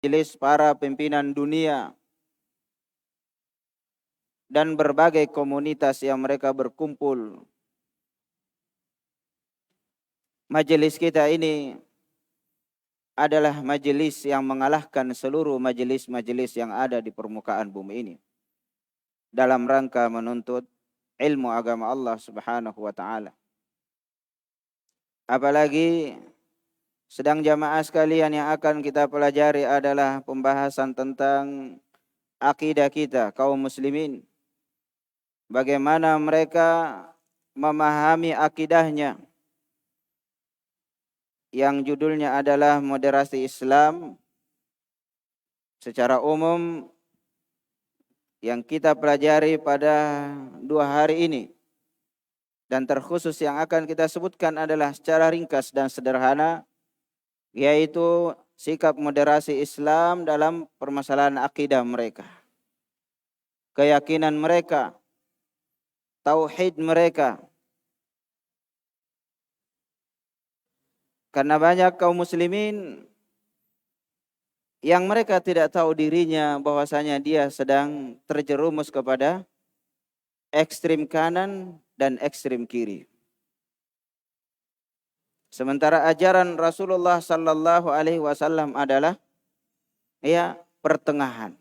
majelis para pimpinan dunia dan berbagai komunitas yang mereka berkumpul. Majelis kita ini adalah majelis yang mengalahkan seluruh majelis-majelis yang ada di permukaan bumi ini dalam rangka menuntut ilmu agama Allah Subhanahu wa taala. Apalagi sedang jamaah sekalian, yang akan kita pelajari adalah pembahasan tentang akidah kita kaum muslimin. Bagaimana mereka memahami akidahnya, yang judulnya adalah moderasi Islam. Secara umum yang kita pelajari pada 2 hari ini, dan terkhusus yang akan kita sebutkan adalah secara ringkas dan sederhana, yaitu sikap moderasi Islam dalam permasalahan akidah mereka, keyakinan mereka, tauhid mereka. Karena banyak kaum muslimin yang mereka tidak tahu dirinya bahwasanya dia sedang terjerumus kepada ekstrim kanan dan ekstrim kiri. Sementara ajaran Rasulullah sallallahu alaihi wasallam adalah pertengahan.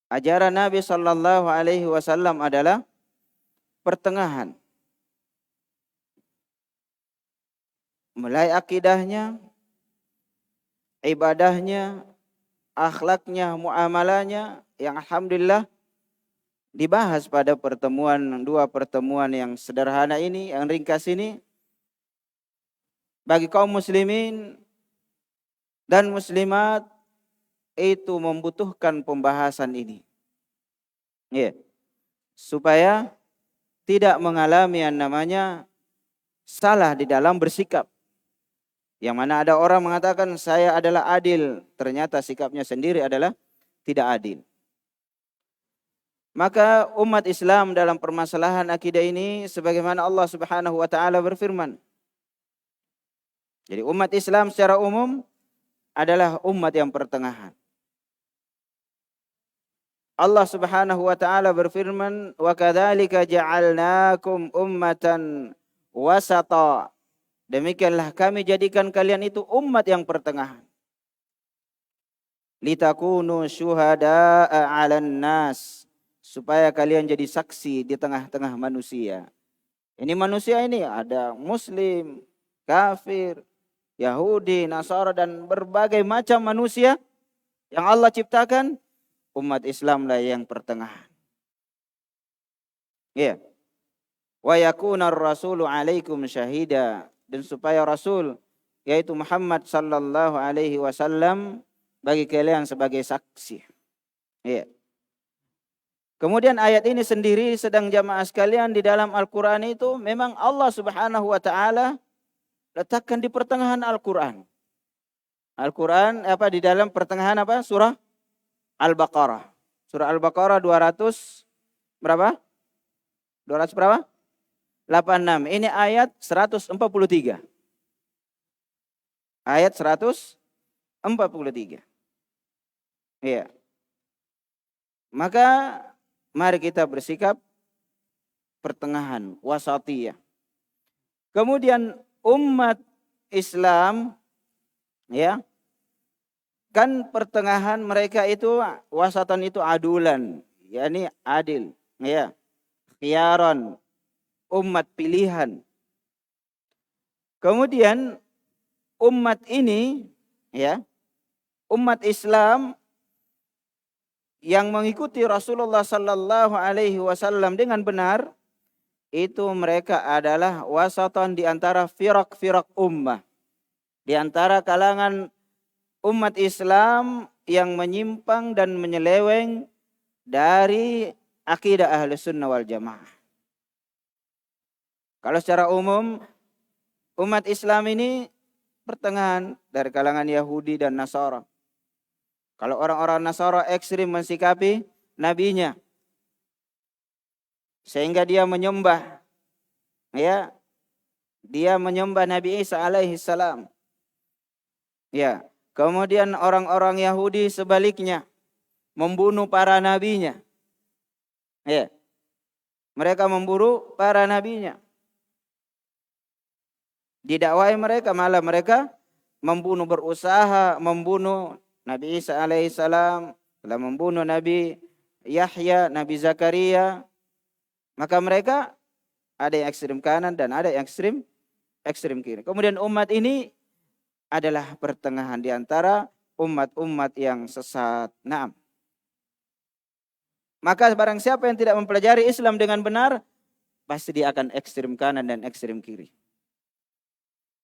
Ajaran Nabi sallallahu alaihi wasallam adalah pertengahan. Mulai akidahnya, ibadahnya, akhlaknya, muamalahnya, yang alhamdulillah dibahas pada dua pertemuan yang sederhana ini, yang ringkas ini. Bagi kaum muslimin dan muslimat itu membutuhkan pembahasan ini. Supaya tidak mengalami yang namanya salah di dalam bersikap. Yang mana ada orang mengatakan saya adalah adil, ternyata sikapnya sendiri adalah tidak adil. Maka umat Islam dalam permasalahan akidah ini, sebagaimana Allah Subhanahu wa taala berfirman. Jadi umat Islam secara umum adalah umat yang pertengahan. Allah Subhanahu wa taala berfirman, "Wa kadzalika ja'alnakum ummatan wasata." Demikianlah kami jadikan kalian itu umat yang pertengahan. Litakunu syuhada'a 'alan nas, supaya kalian jadi saksi di tengah-tengah manusia. Ini manusia ini ada muslim, kafir, Yahudi, Nasara, dan berbagai macam manusia yang Allah ciptakan. Umat Islamlah yang pertengahan. Wa yakuna ar-rasulu 'alaikum syahida, dan supaya Rasul yaitu Muhammad sallallahu alaihi wasallam bagi kalian sebagai saksi. Kemudian ayat ini sendiri sedang jamaah sekalian di dalam Al-Qur'an itu memang Allah Subhanahu wa taala letakkan di pertengahan Al-Qur'an. Al-Qur'an di dalam pertengahan surah Al-Baqarah. Surah Al-Baqarah 200 berapa? 200 berapa? 86. Ini ayat 143. Ayat 143. Maka mari kita bersikap pertengahan, wasatiyah. Kemudian umat Islam kan pertengahan mereka itu wasatan itu adulan, yakni adil, khiyaran, umat pilihan. Kemudian umat ini umat Islam yang mengikuti Rasulullah sallallahu alaihi wasallam dengan benar, itu mereka adalah wasatan di antara firak-firak ummah, di antara kalangan umat Islam yang menyimpang dan menyeleweng dari akidah Ahlus Sunnah wal Jamaah. Kalau secara umum umat Islam ini pertengahan dari kalangan Yahudi dan Nasara. Kalau orang-orang Nasara ekstrim mensikapi nabinya, sehingga dia menyembah dia menyembah Nabi Isa alaihi salam. Kemudian orang-orang Yahudi sebaliknya membunuh para nabinya. Ya. Mereka memburu para nabinya. Didakwai mereka, malah mereka berusaha membunuh Nabi Isa alaihissalam, telah membunuh Nabi Yahya, Nabi Zakaria. Maka mereka ada yang ekstrem kanan dan ada yang ekstrem kiri. Kemudian umat ini adalah pertengahan di antara umat-umat yang sesat. Naam. Maka barang siapa yang tidak mempelajari Islam dengan benar, pasti dia akan ekstrem kanan dan ekstrem kiri.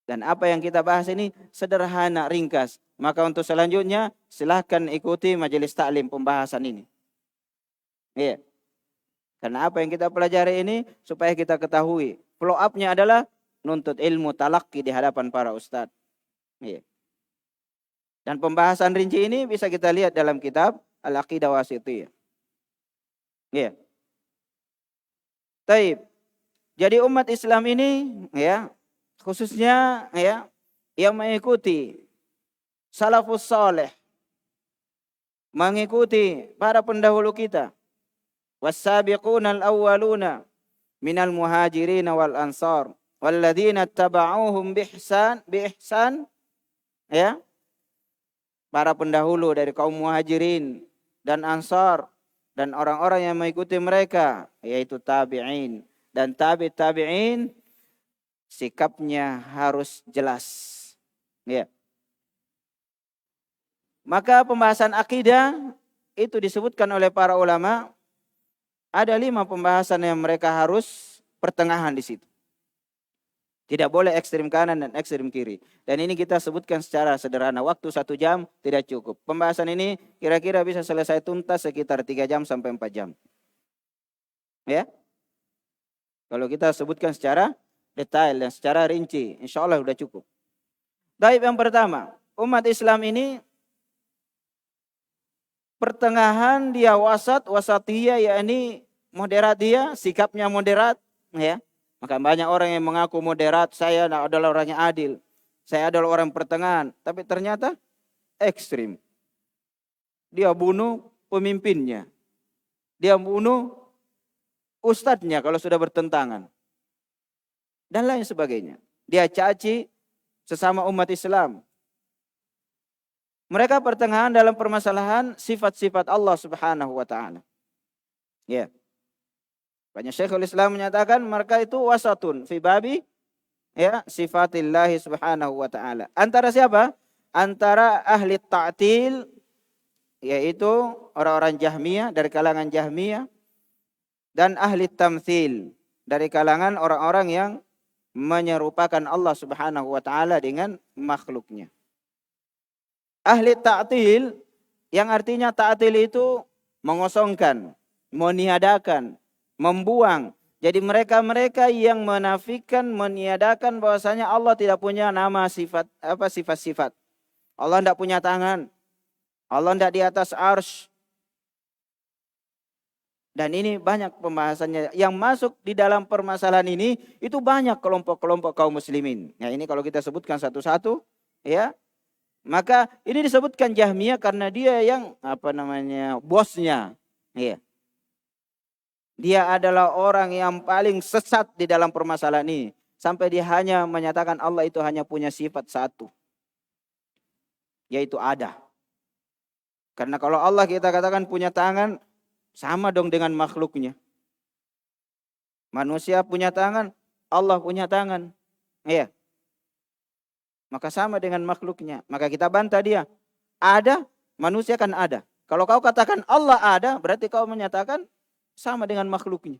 Dan apa yang kita bahas ini sederhana, ringkas. Maka untuk selanjutnya silahkan ikuti majelis taklim pembahasan ini. Iya. Karena apa yang kita pelajari ini supaya kita ketahui. Follow up-nya adalah nuntut ilmu talaqi di hadapan para ustadz. Iya. Dan pembahasan rinci ini bisa kita lihat dalam kitab Al-Aqidah Wasithiyah. Iya. Taib. Jadi umat Islam ini ya, khususnya ya yang mengikuti salafus saleh, mengikuti para pendahulu kita, was-sabiquna al-awwaluna minal muhajirin wal ansar walladzina tabauhum bi ihsan ya, para pendahulu dari kaum muhajirin dan ansar dan orang-orang yang mengikuti mereka yaitu tabi'in, dan tabi'in sikapnya harus jelas. Ya. Maka pembahasan akidah itu disebutkan oleh para ulama ada 5 pembahasan yang mereka harus pertengahan di situ. Tidak boleh ekstrem kanan dan ekstrem kiri. Dan ini kita sebutkan secara sederhana. Waktu 1 jam tidak cukup. Pembahasan ini kira-kira bisa selesai tuntas sekitar 3 jam sampai 4 jam. Ya. Kalau kita sebutkan secara detail dan secara rinci, insya Allah sudah cukup. Baik, yang pertama, umat Islam ini pertengahan, dia wasatiyah, yakni moderat, dia sikapnya moderat, ya. Maka banyak orang yang mengaku moderat, saya adalah orang yang adil, saya adalah orang pertengahan, tapi ternyata ekstrim. Dia bunuh pemimpinnya, dia bunuh ustadznya kalau sudah bertentangan, dan lain sebagainya. Dia caci sesama umat Islam. Mereka pertengahan dalam permasalahan sifat-sifat Allah Subhanahu wa taala. Ya. Banyak Syekhul Islam menyatakan mereka itu wasatun fi babi ya sifatillahi Subhanahu wa taala. Antara siapa? Antara ahli ta'til, yaitu orang-orang Jahmiyah, dari kalangan Jahmiyah, dan ahli tamtsil, dari kalangan orang-orang yang menyerupakan Allah Subhanahu wa taala dengan makhluknya. Ahli ta'til, yang artinya ta'til itu mengosongkan, meniadakan, membuang. Jadi mereka-mereka yang menafikan, meniadakan bahwasanya Allah tidak punya nama, sifat-sifat. Allah tidak punya tangan. Allah tidak di atas arsy. Dan ini banyak pembahasannya. Yang masuk di dalam permasalahan ini itu banyak kelompok-kelompok kaum muslimin. Nah, ini kalau kita sebutkan satu-satu, ya. Maka ini disebutkan Jahmiyah karena dia yang bosnya. Iya. Dia adalah orang yang paling sesat di dalam permasalahan ini. Sampai dia hanya menyatakan Allah itu hanya punya sifat satu, yaitu ada. Karena kalau Allah kita katakan punya tangan, sama dong dengan makhluknya. Manusia punya tangan, Allah punya tangan. Iya. Maka sama dengan makhluknya. Maka kita bantah dia. Ada, manusia kan ada. Kalau kau katakan Allah ada, berarti kau menyatakan sama dengan makhluknya.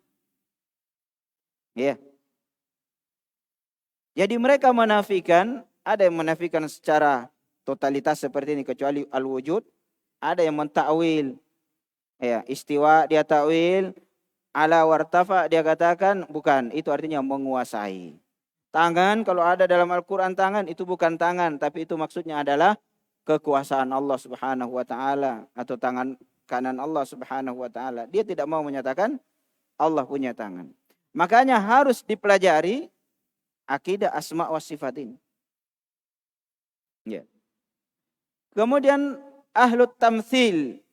Ya. Jadi mereka menafikan, ada yang menafikan secara totalitas seperti ini kecuali al-wujud, ada yang mentakwil. Ya, istiwa dia takwil, ala wartafa dia katakan bukan, itu artinya menguasai. Tangan kalau ada dalam Al-Qur'an tangan itu bukan tangan, tapi itu maksudnya adalah kekuasaan Allah Subhanahu wa taala atau tangan kanan Allah Subhanahu wa taala. Dia tidak mau menyatakan Allah punya tangan. Makanya harus dipelajari akidah asma wa sifat ini. Ya. Kemudian ahlut tamtsil,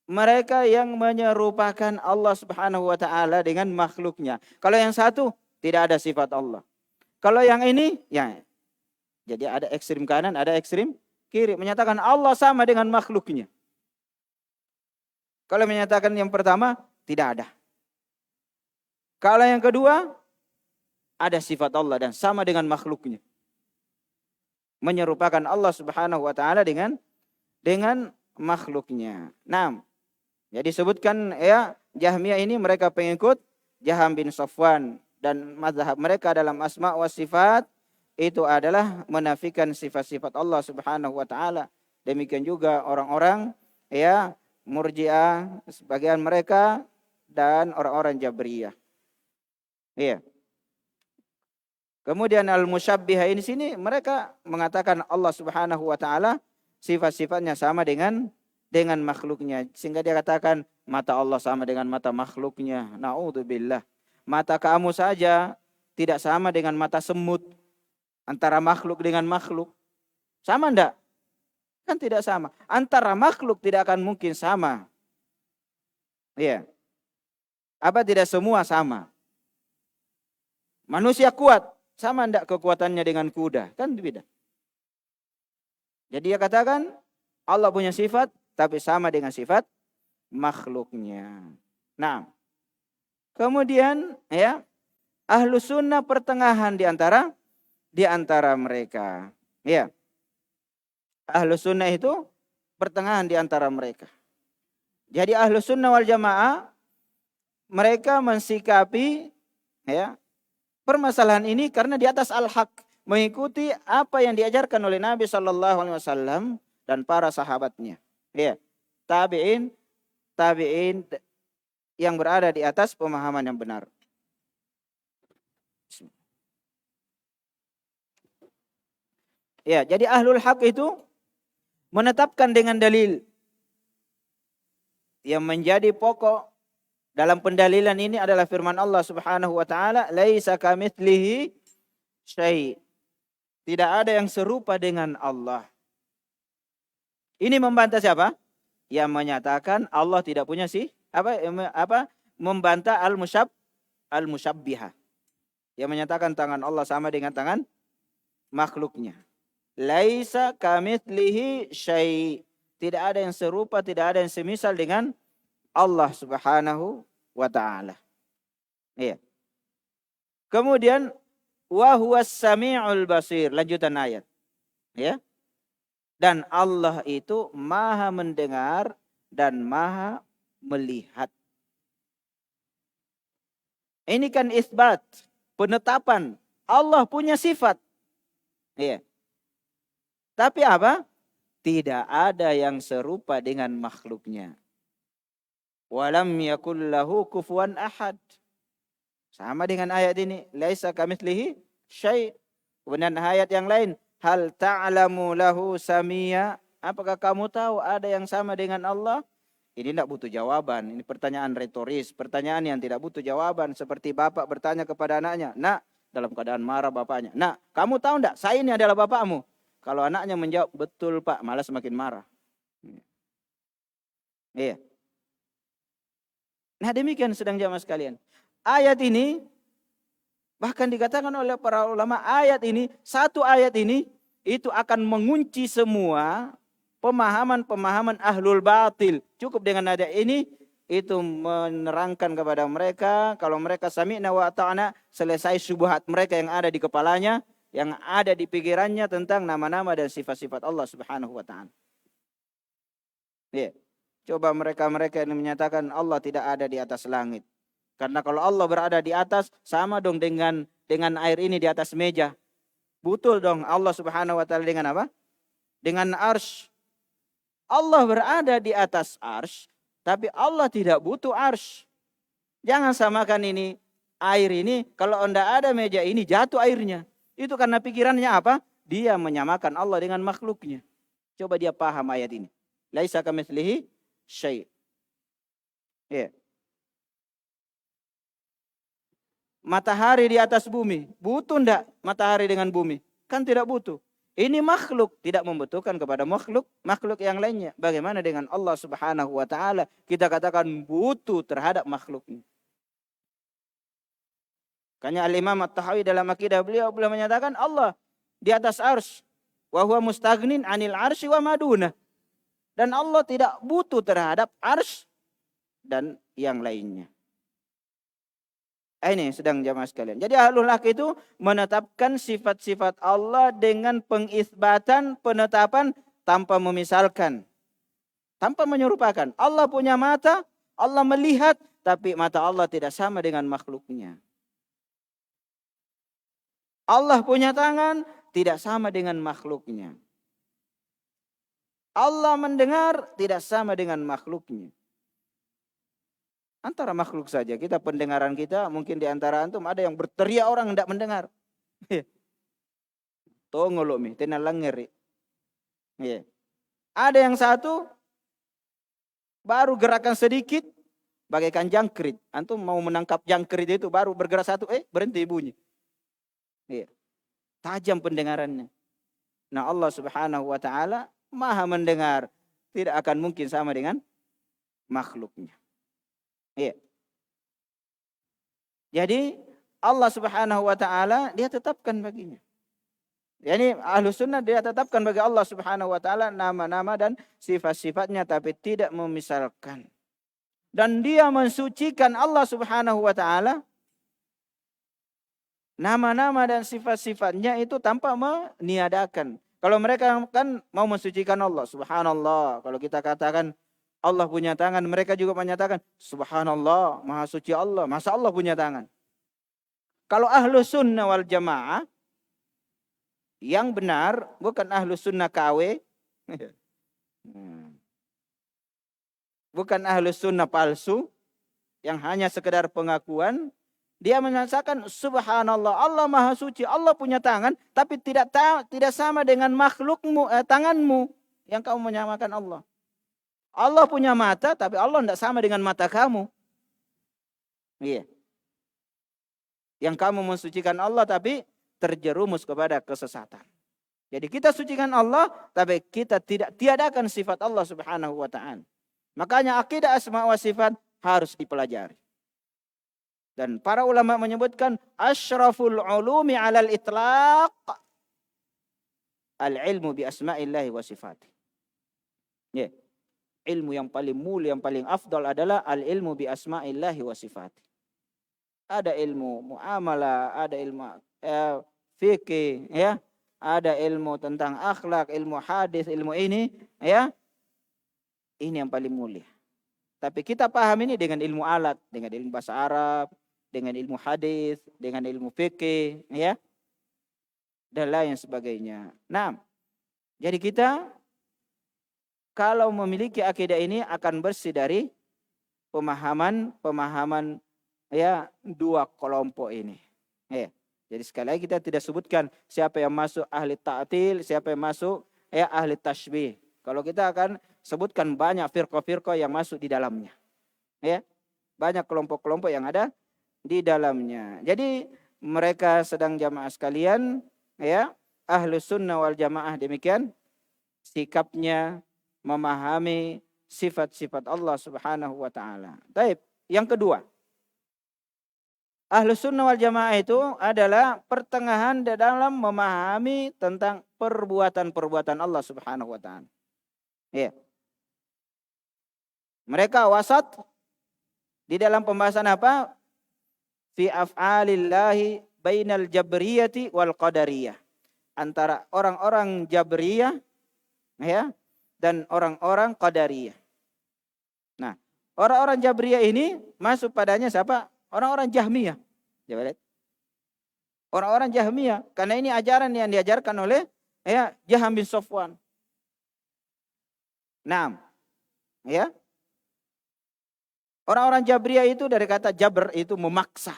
mereka yang menyerupakan Allah Subhanahu wa taala dengan makhluknya. Kalau yang satu tidak ada sifat Allah. Kalau yang ini ya, jadi ada ekstrim kanan, ada ekstrim kiri, menyatakan Allah sama dengan makhluknya. Kalau menyatakan yang pertama tidak ada. Kalau yang kedua ada sifat Allah dan sama dengan makhluknya. Menyerupakan Allah Subhanahu wa taala dengan makhluknya. Nah, jadi disebutkan ya Jahmiyah ini mereka pengikut Jaham bin Safwan dan mazhab mereka dalam asma wa sifat itu adalah menafikan sifat-sifat Allah Subhanahu wa taala. Demikian juga orang-orang ya Murji'ah sebagian mereka dan orang-orang Jabriyah. Iya. Kemudian al-musyabbihah ini sini mereka mengatakan Allah Subhanahu wa taala sifat-sifatnya sama dengan makhluknya. Sehingga dia katakan mata Allah sama dengan mata makhluknya. Na'udzubillah. Mata kamu saja tidak sama dengan mata semut. Antara makhluk dengan makhluk. Sama enggak? Kan tidak sama. Antara makhluk tidak akan mungkin sama. Iya. Apa tidak semua sama? Manusia kuat. Sama enggak kekuatannya dengan kuda? Kan beda. Jadi dia katakan Allah punya sifat tapi sama dengan sifat makhluknya. Nah, kemudian ya Ahlus Sunnah pertengahan di antara mereka. Ya. Ahlus Sunnah itu pertengahan di antara mereka. Jadi Ahlus Sunnah wal Jamaah mereka mensikapi ya permasalahan ini karena di atas al-haq, mengikuti apa yang diajarkan oleh Nabi sallallahu alaihi wasallam dan para sahabatnya. Ya. Tabi'in yang berada di atas pemahaman yang benar. Ya, jadi ahlul haq itu menetapkan dengan dalil yang menjadi pokok dalam pendalilan ini adalah firman Allah Subhanahu wa taala, "Laisa kamitslihi syai'." Tidak ada yang serupa dengan Allah. Ini membantah siapa? Yang menyatakan Allah tidak punya membantah al-musyabbihah. Yang menyatakan tangan Allah sama dengan tangan makhluknya. Laisa kamitslihi syai'. Tidak ada yang serupa, tidak ada yang semisal dengan Allah Subhanahu wa taala. Iya. Kemudian wa huwas samiul basir, lanjutan ayat. Ya. Dan Allah itu Maha mendengar dan Maha melihat. Ini kan isbat, penetapan Allah punya sifat. Iya. Tapi apa? Tidak ada yang serupa dengan makhluknya. Walam yakul lahu kufuwan ahad. Sama dengan ayat ini, laisa kamitslihi syai'. Kemudian ayat yang lain, hal ta'lamu lahu samia. Apakah kamu tahu ada yang sama dengan Allah? Ini tidak butuh jawaban. Ini pertanyaan retoris, pertanyaan yang tidak butuh jawaban. Seperti bapak bertanya kepada anaknya, "Nak," dalam keadaan marah bapaknya, "Nak, kamu tahu enggak saya ini adalah bapakmu?" Kalau anaknya menjawab, "Betul Pak," malah semakin marah. Iya. Nah demikian sedang jamaah sekalian. Ayat ini bahkan dikatakan oleh para ulama, satu ayat ini itu akan mengunci semua pemahaman-pemahaman ahlul batil. Cukup dengan ayat ini itu menerangkan kepada mereka kalau mereka sami'na wa ata'na, selesai syubhat mereka yang ada di kepalanya, yang ada di pikirannya tentang nama-nama dan sifat-sifat Allah Subhanahu wa taala. Ya. Coba mereka-mereka yang menyatakan Allah tidak ada di atas langit. Karena kalau Allah berada di atas, sama dong dengan air ini di atas meja. Betul dong Allah Subhanahu wa taala dengan apa? Dengan arsy. Allah berada di atas arsy, tapi Allah tidak butuh arsy. Jangan samakan ini, air ini, kalau tidak ada meja ini jatuh airnya. Itu karena pikirannya apa? Dia menyamakan Allah dengan makhluknya. Coba dia paham ayat ini. Laisa kamitslihi syai'. Ya. Matahari di atas bumi. Butuh enggak matahari dengan bumi? Kan tidak butuh. Ini makhluk, tidak membutuhkan kepada makhluk yang lainnya. Bagaimana dengan Allah Subhanahu wa taala? Kita katakan butuh terhadap makhluknya. Makanya Al-Imam At-Tahawi dalam akidah beliau menyatakan Allah di atas arsy, wa huwa mustaghnin 'anil arsy wa maduna. Dan Allah tidak butuh terhadap arsy dan yang lainnya. Ini sedang jamaah sekalian. Jadi ahlul haq itu menetapkan sifat-sifat Allah dengan pengisbatan, penetapan tanpa memisalkan. Tanpa menyerupakan. Allah punya mata, Allah melihat, tapi mata Allah tidak sama dengan makhluknya. Allah punya tangan, tidak sama dengan makhluknya. Allah mendengar, tidak sama dengan makhluknya. Antara makhluk saja, kita pendengaran kita mungkin di antara antum ada yang berteriak orang tidak mendengar. Tongolo mi, tenang langeri. Ada yang satu baru gerakan sedikit bagaikan jangkrik. Antum mau menangkap jangkrik itu baru bergerak satu, berhenti bunyi. Tajam pendengarannya. Nah Allah Subhanahu wa taala Maha mendengar, tidak akan mungkin sama dengan makhluknya. Jadi Allah Subhanahu wa taala dia tetapkan baginya. Yani Ahlus Sunnah dia tetapkan bagi Allah Subhanahu wa taala nama-nama dan sifat-sifatnya tapi tidak memisalkan. Dan dia mensucikan Allah Subhanahu wa taala nama-nama dan sifat-sifatnya itu tanpa meniadakan. Kalau mereka kan mau mensucikan Allah, subhanallah. Kalau kita katakan Allah punya tangan, mereka juga menyatakan subhanallah, maha suci Allah, masa Allah punya tangan. Kalau Ahlus Sunnah wal Jamaah yang benar, bukan Ahlus Sunnah KW, bukan Ahlus Sunnah palsu, yang hanya sekedar pengakuan, dia menyatakan subhanallah, Allah maha suci, Allah punya tangan, tapi tidak sama dengan makhlukmu, tanganmu yang kamu menyamakan Allah. Allah punya mata, tapi Allah tidak sama dengan mata kamu. Yang kamu mensucikan Allah, tapi terjerumus kepada kesesatan. Jadi kita sucikan Allah, tapi kita tidak tiadakan sifat Allah Subhanahu wa ta'ala. Makanya akidah asma wa sifat harus dipelajari. Dan para ulama menyebutkan asyraful ulumi alal itlaq al-ilmu bi asma'illahi wa sifatih. Ilmu yang paling mulia, yang paling afdal adalah al-ilmu bi asma'illahi wa sifatih. Ada ilmu muamalah, ada ilmu fikih, ya. Ada ilmu tentang akhlak, ilmu hadis, ilmu ini, ya. Ini yang paling mulia. Tapi kita paham ini dengan ilmu alat, dengan ilmu bahasa Arab, dengan ilmu hadis, dengan ilmu fikih, ya. Dan lain sebagainya. Nah, jadi kita kalau memiliki akidah ini akan bersih dari pemahaman ya dua kelompok ini. Jadi sekali lagi kita tidak sebutkan siapa yang masuk ahli ta'til, siapa yang masuk ahli tashbih. Kalau kita akan sebutkan banyak firqah-firqah yang masuk di dalamnya. Banyak kelompok-kelompok yang ada di dalamnya. Jadi mereka sedang jamaah sekalian, Ahlus Sunnah wal Jamaah demikian sikapnya memahami sifat-sifat Allah Subhanahu wa taala. Baik, yang kedua. Ahlus Sunnah wal Jamaah itu adalah pertengahan dalam memahami tentang perbuatan-perbuatan Allah Subhanahu wa taala. Mereka wasat di dalam pembahasan apa? Fi af'alillahi bainal jabriyati wal qadariyah. Antara orang-orang Jabriyah dan orang-orang Qadariyah. Nah, orang-orang Jabriyah ini masuk padanya siapa? Orang-orang Jahmiyah. Coba lihat. Orang-orang Jahmiyah. Karena ini ajaran yang diajarkan oleh Jaham bin Safwan. Nah, orang-orang Jabriyah itu dari kata Jabr itu memaksa.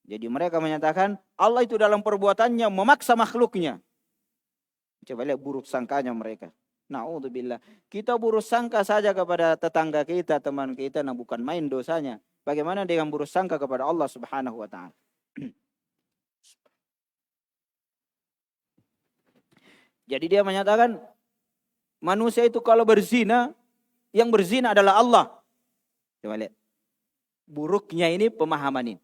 Jadi mereka menyatakan Allah itu dalam perbuatannya memaksa makhluknya. Coba lihat buruk sangkanya mereka. Na'udzubillah. Kita buruk sangka saja kepada tetangga kita, teman kita, nah bukan main dosanya. Bagaimana dengan buruk sangka kepada Allah Subhanahu wa ta'ala? Jadi dia menyatakan manusia itu kalau berzina, yang berzina adalah Allah. Coba lihat. Buruknya ini pemahaman ini.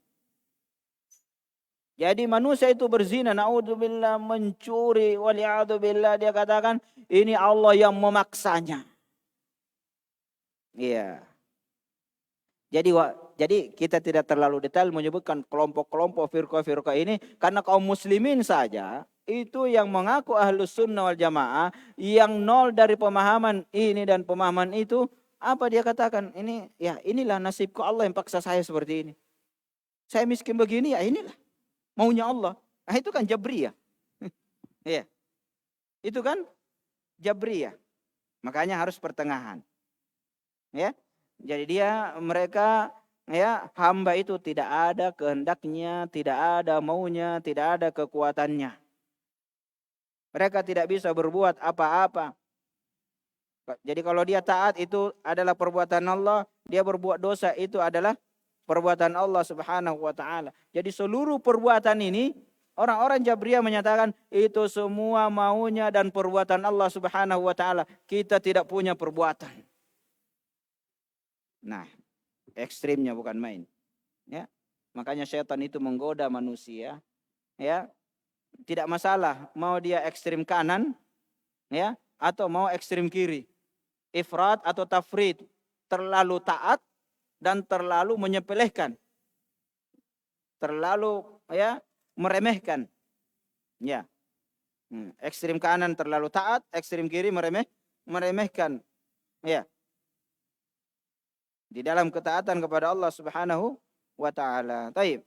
Jadi manusia itu berzina, naudzubillah, mencuri, wali'adzubillah, dia katakan ini Allah yang memaksanya. Iya. Jadi kita tidak terlalu detail menyebutkan kelompok-kelompok firqah-firqah ini, karena kaum muslimin saja itu yang mengaku ahlus sunnah wal jamaah, yang nol dari pemahaman ini dan pemahaman itu, apa dia katakan? Ini ya inilah nasibku, Allah yang paksa saya seperti ini. Saya miskin begini, ya inilah maunya Allah. Nah, itu kan jabriyah. Iya. Itu kan jabriyah. Makanya harus pertengahan. Ya. Jadi mereka ya, hamba itu tidak ada kehendaknya, tidak ada maunya, tidak ada kekuatannya. Mereka tidak bisa berbuat apa-apa. Jadi kalau dia taat itu adalah perbuatan Allah, dia berbuat dosa itu adalah perbuatan Allah Subhanahu wa taala. Jadi seluruh perbuatan ini orang-orang Jabriyah menyatakan itu semua maunya dan perbuatan Allah Subhanahu wa taala. Kita tidak punya perbuatan. Nah, ekstrimnya bukan main. Ya. Makanya syaitan itu menggoda manusia. Ya. Tidak masalah mau dia ekstrim kanan, ya, atau mau ekstrim kiri. Ifrat atau tafrid, terlalu taat dan terlalu menyepelekan. Terlalu ya meremehkan. Ya. Ekstrim kanan terlalu taat, ekstrim kiri meremehkan. Ya. Di dalam ketaatan kepada Allah Subhanahu wa taala. Baik.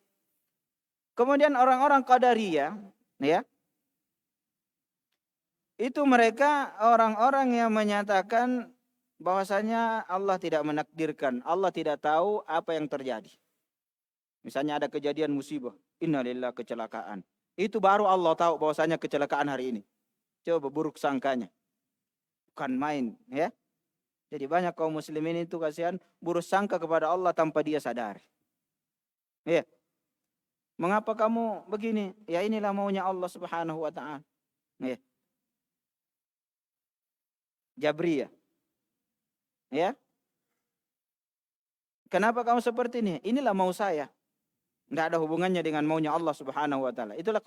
Kemudian orang-orang Qadariyah, ya. Itu mereka orang-orang yang menyatakan bahwasanya Allah tidak menakdirkan, Allah tidak tahu apa yang terjadi. Misalnya ada kejadian musibah, innalillahi, kecelakaan. Itu baru Allah tahu bahwasanya kecelakaan hari ini. Coba buruk sangkanya. Bukan main, ya. Jadi banyak kaum muslimin itu kasihan buruk sangka kepada Allah tanpa dia sadar. Ya. Mengapa kamu begini? Ya inilah maunya Allah Subhanahu wa taala. Ya. Jabriyah. Ya. Kenapa kamu seperti ini? Inilah mau saya. Tidak ada hubungannya dengan maunya Allah Subhanahu wa taala. Itulah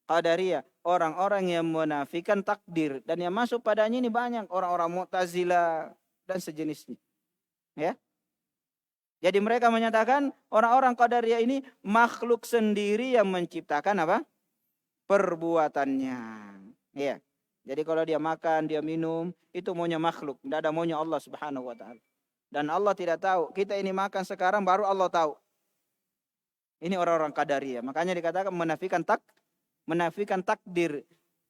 Qadariyah, orang-orang yang menafikan takdir, dan yang masuk padanya ini banyak orang-orang Mu'tazilah dan sejenisnya. Ya. Jadi mereka menyatakan orang-orang Qadariyah ini makhluk sendiri yang menciptakan apa? Perbuatannya. Ya. Jadi kalau dia makan, dia minum, itu maunya makhluk, tidak ada maunya Allah Subhanahu wa taala. Dan Allah tidak tahu. Kita ini makan sekarang baru Allah tahu. Ini orang-orang Qadariyah. Makanya dikatakan menafikan takdir.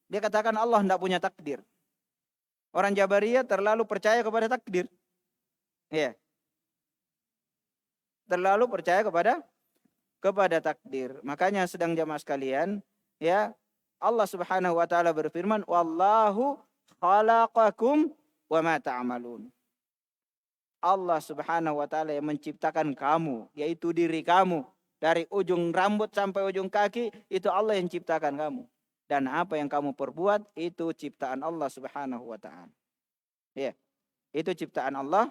Dia katakan Allah tidak punya takdir. Orang Jabariyah terlalu percaya kepada takdir. Ya. Terlalu percaya kepada takdir. Makanya sedang jamaah sekalian, ya, Allah Subhanahu wa taala berfirman, "Wallahu khalaqakum wa ma ta'malun." Allah Subhanahu wa taala yang menciptakan kamu, yaitu diri kamu. Dari ujung rambut sampai ujung kaki, itu Allah yang ciptakan kamu. Dan apa yang kamu perbuat, itu ciptaan Allah Subhanahu wa ta'ala. Ya, itu ciptaan Allah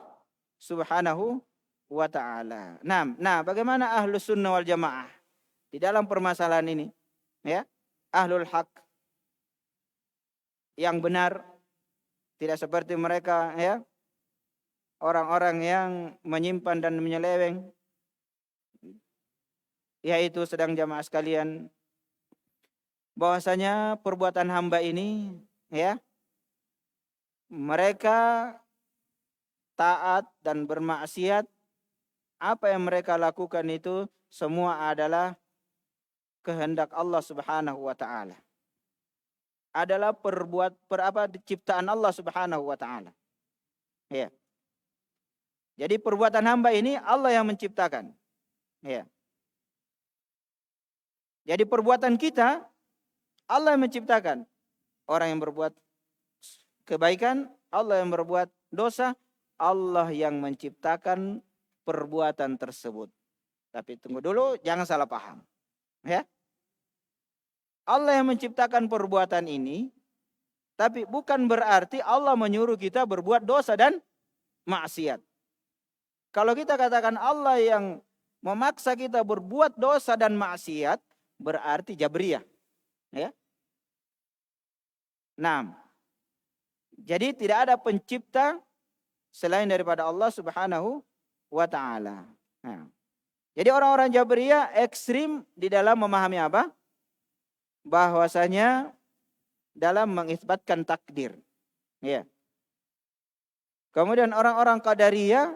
Subhanahu wa ta'ala. Nah, bagaimana ahlus sunnah wal jamaah di dalam permasalahan ini? Ya, ahlul haq yang benar, tidak seperti mereka, ya, orang-orang yang menyimpan dan menyeleweng. Yaitu sedang jamaah sekalian, bahwasanya perbuatan hamba ini, ya, mereka taat dan bermaksiat, apa yang mereka lakukan itu semua adalah kehendak Allah Subhanahu wa taala. Adalah ciptaan Allah Subhanahu wa taala. Ya. Jadi perbuatan hamba ini Allah yang menciptakan. Ya. Jadi perbuatan kita Allah yang menciptakan. Orang yang berbuat kebaikan, Allah yang berbuat dosa, Allah yang menciptakan perbuatan tersebut. Tapi tunggu dulu, jangan salah paham. Ya. Allah yang menciptakan perbuatan ini, Tapi bukan berarti Allah menyuruh kita berbuat dosa dan maksiat. Kalau kita katakan Allah yang memaksa kita berbuat dosa dan maksiat, berarti Jabriyah. Ya. Nah, jadi tidak ada pencipta selain daripada Allah Subhanahu wa ta'ala. Nah, jadi orang-orang Jabriyah ekstrim di dalam memahami apa? Bahwasanya dalam mengisbatkan takdir. Ya. Kemudian orang-orang Qadariyah,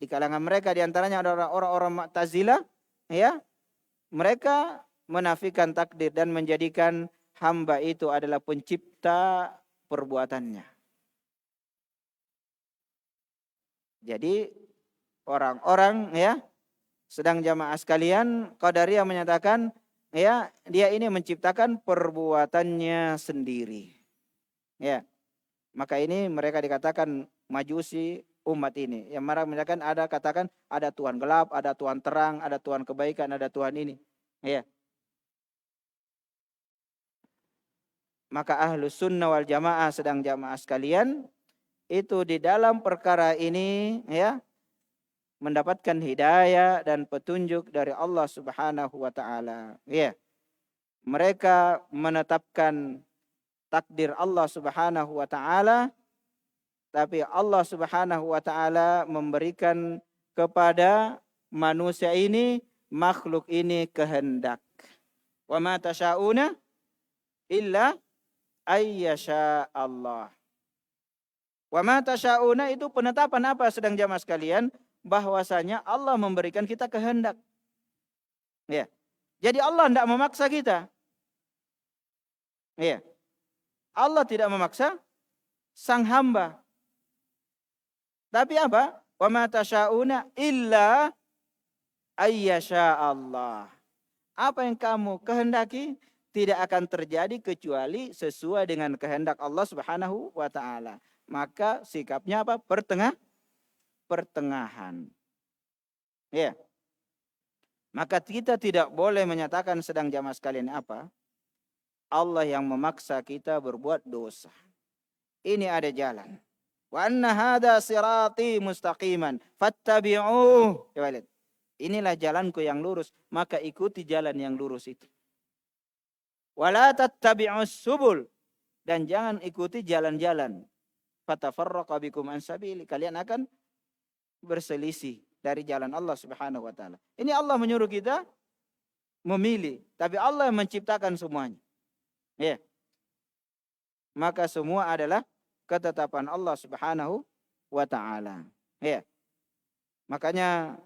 di kalangan mereka diantaranya ada orang-orang Mu'tazilah, ya, mereka menafikan takdir dan menjadikan hamba itu adalah pencipta perbuatannya. Jadi orang-orang, ya, sedang jamaah sekalian, Qadariyah menyatakan, ya, dia ini menciptakan perbuatannya sendiri. Ya. Maka ini mereka dikatakan majusi umat ini. Yang mereka menyatakan katakan ada Tuhan gelap, ada Tuhan terang, ada Tuhan kebaikan, ada Tuhan ini. Ya. Maka Ahlus Sunnah wal Jamaah sedang jamaah sekalian itu di dalam perkara ini, ya, mendapatkan hidayah dan petunjuk dari Allah Subhanahu wa taala. Ya. Mereka menetapkan takdir Allah Subhanahu wa taala, tapi Allah Subhanahu wa taala memberikan kepada manusia ini, makhluk ini kehendak. Wa ma tasyauna illa ayyasha Allah. Wa ma tasyauna itu penetapan apa sedang jamaah sekalian? Bahwasanya Allah memberikan kita kehendak. Ya. Jadi Allah tidak memaksa kita. Ya. Allah tidak memaksa sang hamba. Tapi apa? Wa ma tasyauna illa ayyasha Allah. Apa yang kamu kehendaki tidak akan terjadi kecuali sesuai dengan kehendak Allah Subhanahu wa taala. Maka sikapnya apa? Pertengahan. Ya. Maka kita tidak boleh menyatakan sedang jamaah sekalian apa? Allah yang memaksa kita berbuat dosa. Ini ada jalan. Wa anna hadza sirati mustaqiman fattabi'uh. Coba lihat. Inilah jalanku yang lurus, maka ikuti jalan yang lurus itu. Wala tattabi'us subul, dan jangan ikuti jalan-jalan. Fatafarraqa bikum an sabili, kalian akan berselisih dari jalan Allah Subhanahu wa taala. Ini Allah menyuruh kita memilih, tapi Allah yang menciptakan semuanya. Ya. Maka semua adalah ketetapan Allah Subhanahu wa taala. Ya. Makanya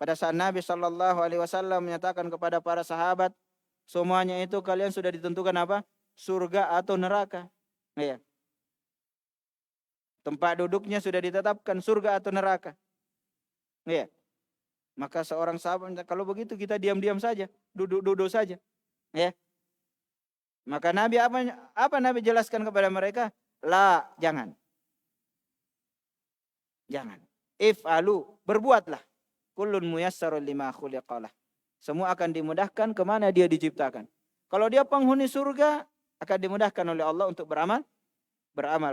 pada saat Nabi sallallahu alaihi wasallam menyatakan kepada para sahabat, semuanya itu kalian sudah ditentukan apa? Surga atau neraka. Ya. Tempat duduknya sudah ditetapkan, surga atau neraka. Ya. Maka seorang sahabat, kalau begitu kita diam-diam saja, duduk-duduk saja. Ya. Maka Nabi apa Nabi jelaskan kepada mereka? La, jangan. Jangan. If'alu, berbuatlah. Kullun muyassarun lima khuliqalah. Semua akan dimudahkan kemana dia diciptakan. Kalau dia penghuni surga, akan dimudahkan oleh Allah untuk beramal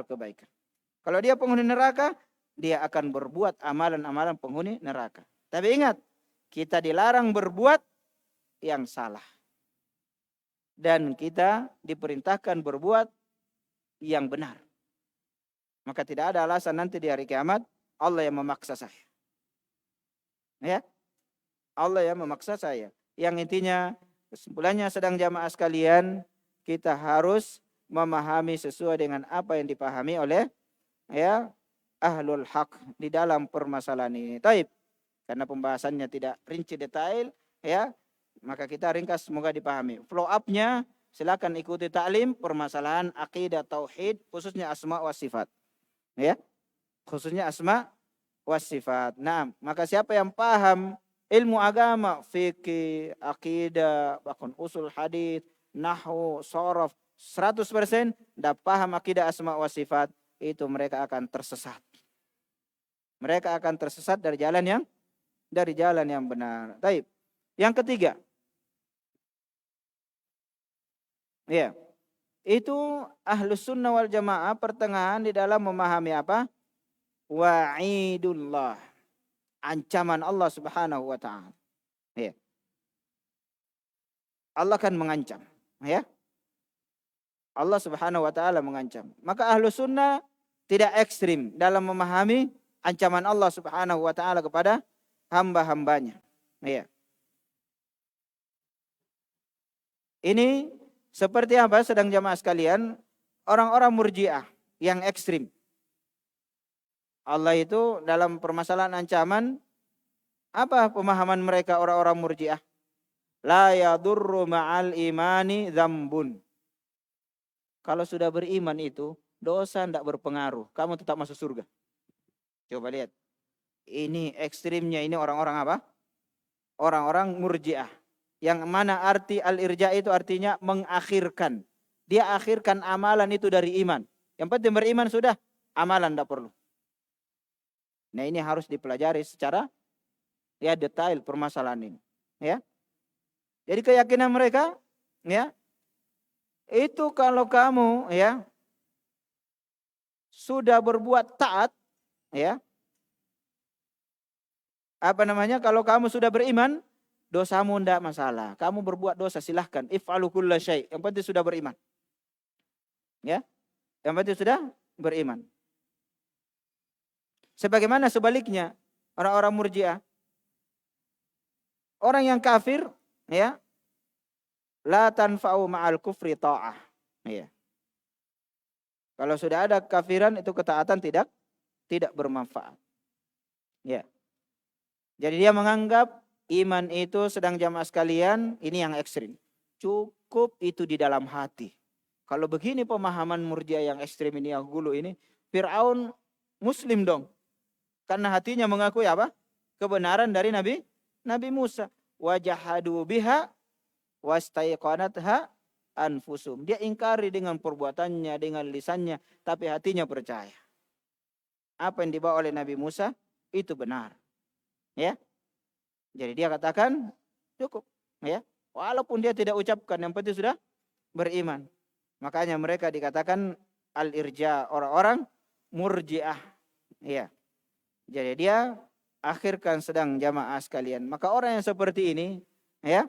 kebaikan. Kalau dia penghuni neraka, dia akan berbuat amalan-amalan penghuni neraka. Tapi ingat, kita dilarang berbuat yang salah. Dan kita diperintahkan berbuat yang benar. Maka tidak ada alasan nanti di hari kiamat Allah yang memaksa saya. Ya, Allah yang memaksa saya. Yang intinya kesimpulannya sedang jamaah sekalian, kita harus memahami sesuai dengan apa yang dipahami oleh, ya, ahlul haq di dalam permasalahan ini. Taib. Karena pembahasannya tidak rinci detail, ya, maka kita ringkas semoga dipahami. Flow up-nya silakan ikuti taklim permasalahan akidah tauhid khususnya asma wa sifat. Ya. Khususnya asma wa sifat. Nah, maka siapa yang paham ilmu agama, fikih, akidah, bahkan usul hadis, nahwu, sharaf 100% dan paham akidah asma wa sifat, itu mereka akan tersesat. Mereka akan tersesat dari jalan yang benar. Baik. Yang ketiga. Ya. Itu ahlus sunnah wal jamaah pertengahan di dalam memahami apa? Wa'idullah. Ancaman Allah subhanahu wa ta'ala. Ya. Allah kan mengancam. Ya. Allah subhanahu wa ta'ala mengancam. Maka ahlus sunnah tidak ekstrim dalam memahami ancaman Allah subhanahu wa ta'ala kepada hamba-hambanya. Ya. Ini seperti apa sedang jamaah sekalian? Orang-orang murjiah yang ekstrim. Allah itu dalam permasalahan ancaman, apa pemahaman mereka orang-orang murjiah? La yadurru ma'al imani dzambun. Kalau sudah beriman itu, dosa tidak berpengaruh. Kamu tetap masuk surga. Coba lihat. Ini ekstrimnya ini orang-orang apa? Orang-orang murjiah. Yang mana arti al-irja itu artinya mengakhirkan. Dia akhirkan amalan itu dari iman. Yang penting beriman sudah, amalan tidak perlu. Nah ini harus dipelajari secara ya detail permasalahan ini. Ya. Jadi keyakinan mereka, ya, itu kalau kamu ya sudah berbuat taat, ya, apa namanya? Kalau kamu sudah beriman, dosamu tidak masalah. Kamu berbuat dosa silahkan. If'alu kulla syai'. Yang penting sudah beriman. Ya. Yang penting sudah beriman. Sebagaimana sebaliknya orang-orang murjiah. Orang yang kafir, ya, la tanfa'u ma'al kufri ta'ah. Ya. Kalau sudah ada kafiran itu ketaatan tidak bermanfaat. Ya. Jadi dia menganggap iman itu sedang jamaah sekalian, ini yang ekstrim. Cukup itu di dalam hati. Kalau begini pemahaman murjiah yang ekstrim ini, yang gulu ini, Fir'aun muslim dong. Karena hatinya mengakui apa? Kebenaran dari Nabi Musa. Wajahadu biha wastaiqanatha anfusum. Dia ingkari dengan perbuatannya, dengan lisannya, tapi hatinya percaya. Apa yang dibawa oleh Nabi Musa itu benar. Ya. Jadi dia katakan cukup, ya. Walaupun dia tidak ucapkan, yang penting sudah beriman. Makanya mereka dikatakan al-irja, orang-orang murjiah. Ya. Jadi dia akhirkan sedang jamaah sekalian. Maka orang yang seperti ini, ya,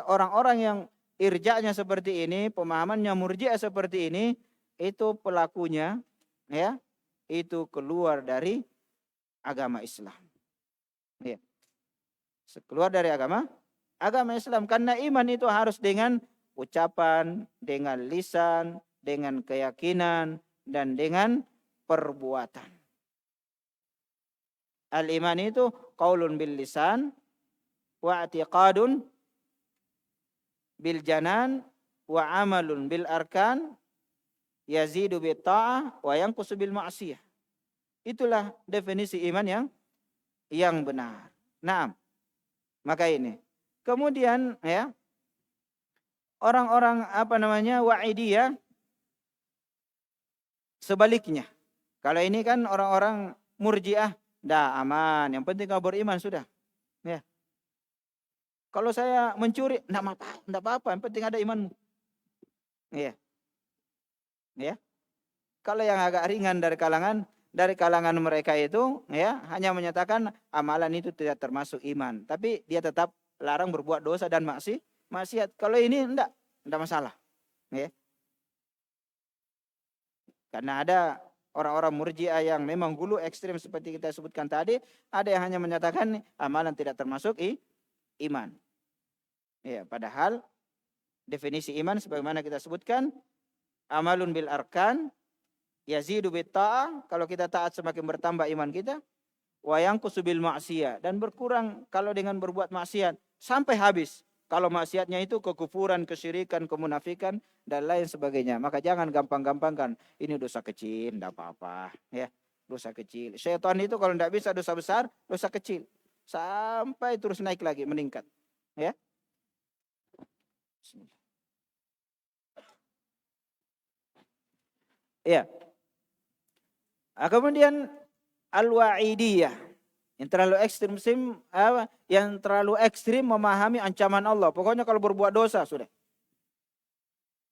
orang-orang yang irja'nya seperti ini, pemahamannya murjiah seperti ini, itu pelakunya, ya, itu keluar dari agama Islam. Ya. Keluar dari agama Islam. Karena iman itu harus dengan ucapan, dengan lisan, dengan keyakinan, dan dengan perbuatan. Al-iman itu qaulun bil lisan, wa i'tiqadun bil janan, wa amalun bil arkan, yazidu bit ta'ah, wa yanqusu bil ma'siyah. Itulah definisi iman yang benar. Naam. Maka ini. Kemudian ya orang-orang apa namanya wa'idiyah sebaliknya. Kalau ini kan orang-orang murjiah, dah aman, yang penting kau beriman sudah. Ya. Kalau saya mencuri, enggak apa-apa, yang penting ada imanmu. Ya. Ya. Kalau yang agak ringan dari kalangan mereka itu, ya, hanya menyatakan amalan itu tidak termasuk iman, tapi dia tetap larang berbuat dosa dan maksiat. Kalau ini enggak masalah. Ya. Karena ada orang-orang murjiah yang memang gulu ekstrim seperti kita sebutkan tadi, ada yang hanya menyatakan amalan tidak termasuk iman. Ya, padahal definisi iman sebagaimana kita sebutkan, amalun bil arkan, yazidu bit ta'ah, kalau kita taat semakin bertambah iman kita, wa yanqusu bil ma'siyah, dan berkurang kalau dengan berbuat maksiat sampai habis. Kalau maksiatnya itu kekufuran, kesyirikan, kemunafikan, dan lain sebagainya. Maka jangan gampang-gampangkan. Ini dosa kecil, tidak apa-apa. Ya, dosa kecil. Syaitan itu kalau tidak bisa dosa besar, dosa kecil. Sampai terus naik lagi, meningkat. Ya. Ya. Kemudian al-wa'idiyah. Yang terlalu ekstrim memahami ancaman Allah. Pokoknya kalau berbuat dosa sudah.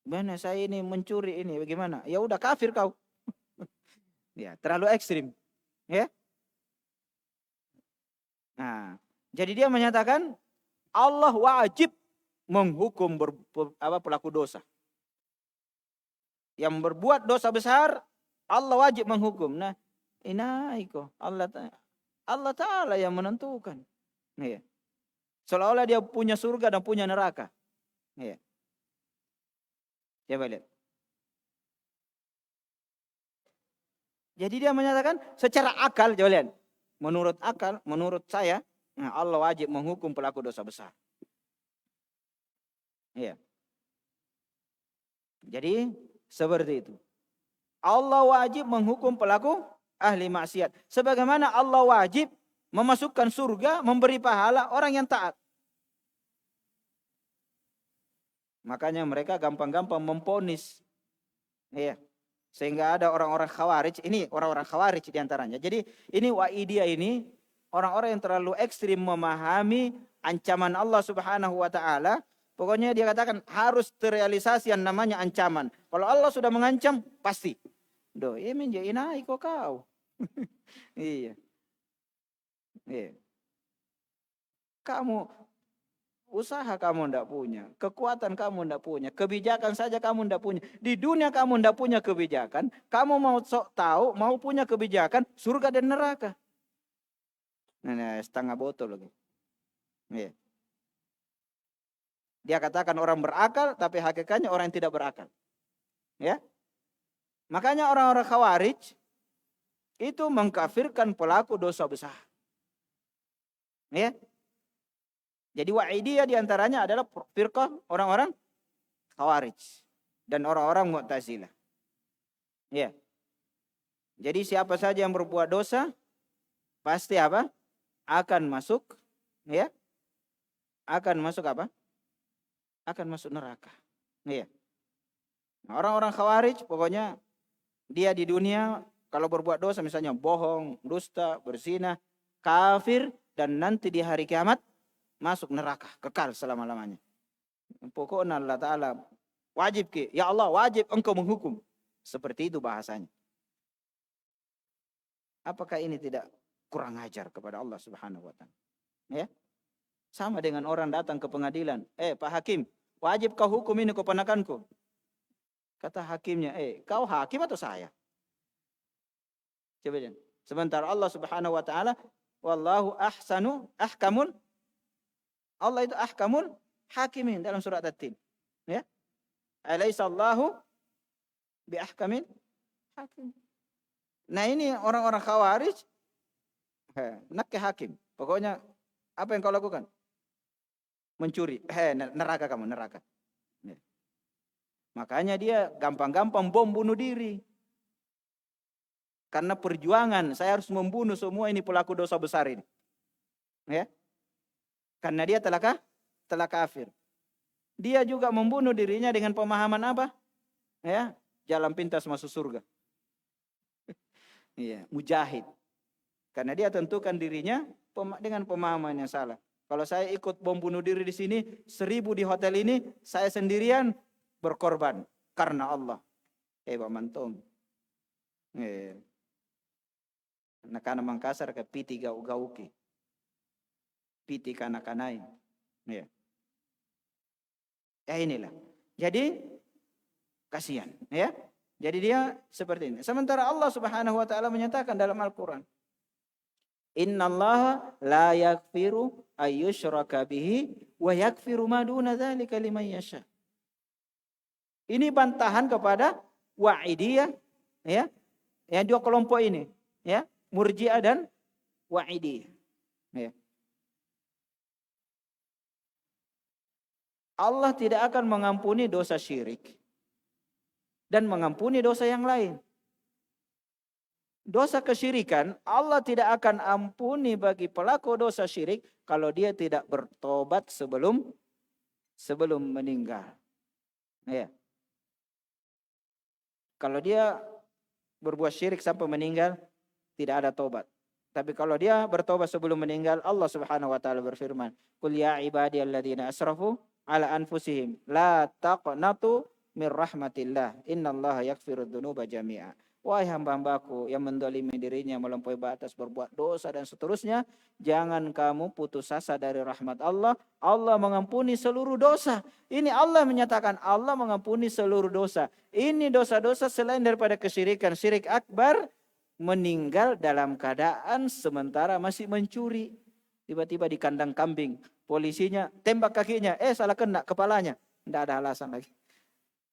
Mana saya ini mencuri ini bagaimana? Ya udah kafir kau. Ya, terlalu ekstrim. Ya. Nah, jadi dia menyatakan Allah wajib menghukum pelaku dosa. Yang berbuat dosa besar, Allah wajib menghukum. Nah, inaiko Allah Ta'ala yang menentukan. Ya. Seolah-olah dia punya surga dan punya neraka. Ya. Coba lihat. Jadi dia menyatakan secara akal, coba lihat. Menurut akal, menurut saya, Allah wajib menghukum pelaku dosa besar. Iya. Jadi seperti itu. Allah wajib menghukum pelaku ahli maksiat. Sebagaimana Allah wajib memasukkan surga, memberi pahala orang yang taat. Makanya mereka gampang-gampang memponis. Iya. Sehingga ada orang-orang khawarij, ini orang-orang khawarij diantaranya. Jadi ini Wa'idiyah ini orang-orang yang terlalu ekstrim memahami ancaman Allah Subhanahu wa taala. Pokoknya dia katakan harus terrealisasi yang namanya ancaman. Kalau Allah sudah mengancam, pasti. Doh, ini menjadi naik kok kau. Iya. Iya. Kamu usaha kamu ndak punya, kekuatan kamu ndak punya, kebijakan saja kamu ndak punya. Di dunia kamu ndak punya kebijakan, kamu mau sok tahu, mau punya kebijakan surga dan neraka. Nah, setengah botol lagi. Iya. Dia katakan orang berakal, tapi hakikatnya orang yang tidak berakal. Ya. Makanya orang-orang khawarij itu mengkafirkan pelaku dosa besar. Ya. Jadi Wa'idiyah diantaranya adalah firqah orang-orang khawarij dan orang-orang Mu'tazilah. Ya. Jadi siapa saja yang berbuat dosa pasti apa? Akan masuk, ya. Akan masuk apa? Akan masuk neraka. Ya. Nah, orang-orang khawarij pokoknya dia di dunia kalau berbuat dosa misalnya bohong, dusta, berzina, kafir dan nanti di hari kiamat masuk neraka, kekal selama-lamanya. Pokoknya Allah Ta'ala wajib ya Allah wajib engkau menghukum. Seperti itu bahasanya. Apakah ini tidak kurang ajar kepada Allah Subhanahu wa taala? Ya. Sama dengan orang datang ke pengadilan, Pak Hakim, wajib kau hukum ini keponakanku. Kata hakimnya, kau hakim atau saya? Coba jangan. Sebentar Allah Subhanahu wa taala, wallahu ahkamul. Allah itu ahkamul hakimin dalam surat At-Tin. Ya. Alaysa Allahu bi ahkamil hakim. Nah, ini orang-orang khawarij nak ke hakim. Pokoknya apa yang kau lakukan? Mencuri. Neraka kamu, neraka. Ya. Makanya dia gampang-gampang bom bunuh diri. Karena perjuangan saya harus membunuh semua ini pelaku dosa besar ini. Ya. Karena dia telah kafir. Dia juga membunuh dirinya dengan pemahaman apa? Ya, jalan pintas masuk surga. Iya, mujahid. Karena dia tentukan dirinya dengan pemahaman yang salah. Kalau saya ikut bom bunuh diri di sini, 1000 di hotel ini, saya sendirian berkorban karena Allah. Pak Mantom. Nakana Mangkasar ke piti gau-gauki. Piti kana-kanai. Ya. Ya inilah. Jadi kasihan, ya. Jadi dia seperti ini. Sementara Allah Subhanahu wa taala menyatakan dalam Al-Qur'an, "Innallaha la yaghfiru ayyushraka bihi wa yaghfiru ma duna dzalika liman yasha." Ini bantahan kepada Wa'idiyah, ya. Yang dua kelompok ini, ya, Murji'ah dan Wa'idiyah. Ya. Allah tidak akan mengampuni dosa syirik dan mengampuni dosa yang lain. Dosa kesyirikan Allah tidak akan ampuni bagi pelaku dosa syirik kalau dia tidak bertobat sebelum meninggal. Ya. Kalau dia berbuat syirik sampai meninggal tidak ada tobat. Tapi kalau dia bertobat sebelum meninggal, Allah Subhanahu wa taala berfirman, "Qul ya ibadiyalladzina asrafu ala anfusihim la taqnatu min rahmatillah. Innallaha yaghfirudz dzunuba jami'a. Wahai hamba-hambaku yang mendolimi dirinya, melampaui batas, berbuat dosa dan seterusnya, jangan kamu putus asa dari rahmat Allah. Allah mengampuni seluruh dosa. Ini Allah menyatakan Allah mengampuni seluruh dosa. Ini dosa-dosa selain daripada kesyirikan, syirik akbar, meninggal dalam keadaan sementara masih mencuri. Tiba-tiba di kandang kambing, polisinya tembak kakinya, salah kena kepalanya. Tidak ada alasan lagi.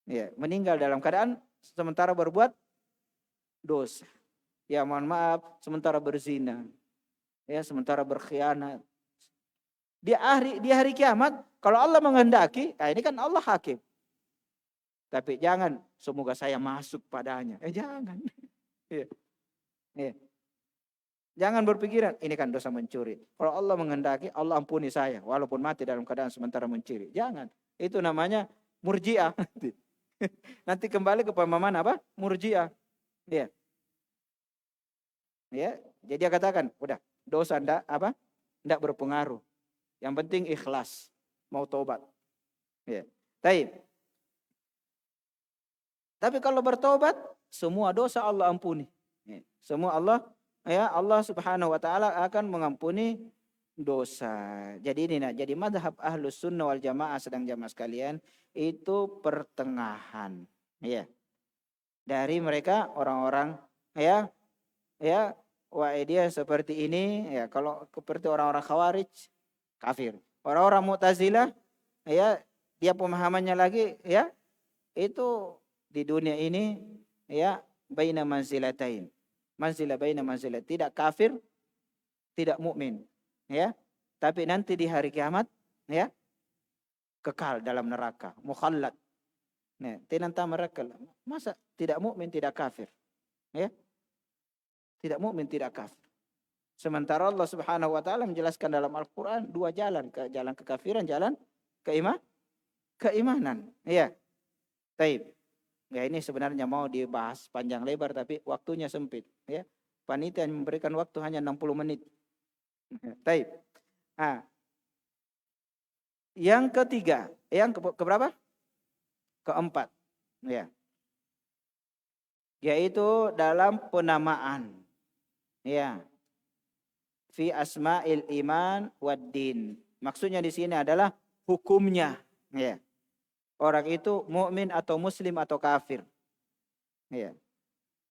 Ya, meninggal dalam keadaan sementara berbuat dosa. Ya mohon maaf, sementara berzina. Ya, sementara berkhianat. Di hari kiamat, kalau Allah menghendaki, ini kan Allah hakim. Tapi jangan, semoga saya masuk padanya. Jangan. Ya. Ya. Jangan berpikiran, ini kan dosa mencuri. Kalau Allah menghendaki, Allah ampuni saya. Walaupun mati dalam keadaan sementara mencuri. Jangan. Itu namanya murjiah. Nanti kembali ke pemahaman apa? Murjiah. Ya. Ya, jadi dia katakan, udah, dosa ndak berpengaruh. Yang penting ikhlas, mau tobat. Ya. Tapi kalau bertobat, semua dosa Allah ampuni. Ya. Semua Allah Subhanahu wa taala akan mengampuni dosa. Jadi ini jadi mazhab Ahlus Sunnah wal Jamaah sedang jamaah sekalian itu pertengahan. Ya. Dari mereka orang-orang ya dia seperti ini ya, kalau seperti orang-orang Khawarij kafir. Orang-orang Mu'tazilah ya, dia pemahamannya lagi ya, itu di dunia ini ya baina manzilatain. Manzilah baina manzilah, tidak kafir, tidak mukmin ya. Tapi nanti di hari kiamat ya kekal dalam neraka, mukhallad. Nah, tinanta mereka masa tidak mukmin, tidak kafir. Ya. Tidak mukmin, tidak kafir. Sementara Allah Subhanahu wa taala menjelaskan dalam Al-Qur'an dua jalan, jalan kekafiran, jalan keimanan. Iya. Taib. Ya, ini sebenarnya mau dibahas panjang lebar tapi waktunya sempit, ya. Panitia memberikan waktu hanya 60 menit. Taib. Yang ketiga, yang keberapa? Keempat. Ya. Yaitu dalam penamaan. Ya. Fi asma'il iman waddin. Maksudnya di sini adalah hukumnya. Ya. Orang itu mukmin atau muslim atau kafir. Ya.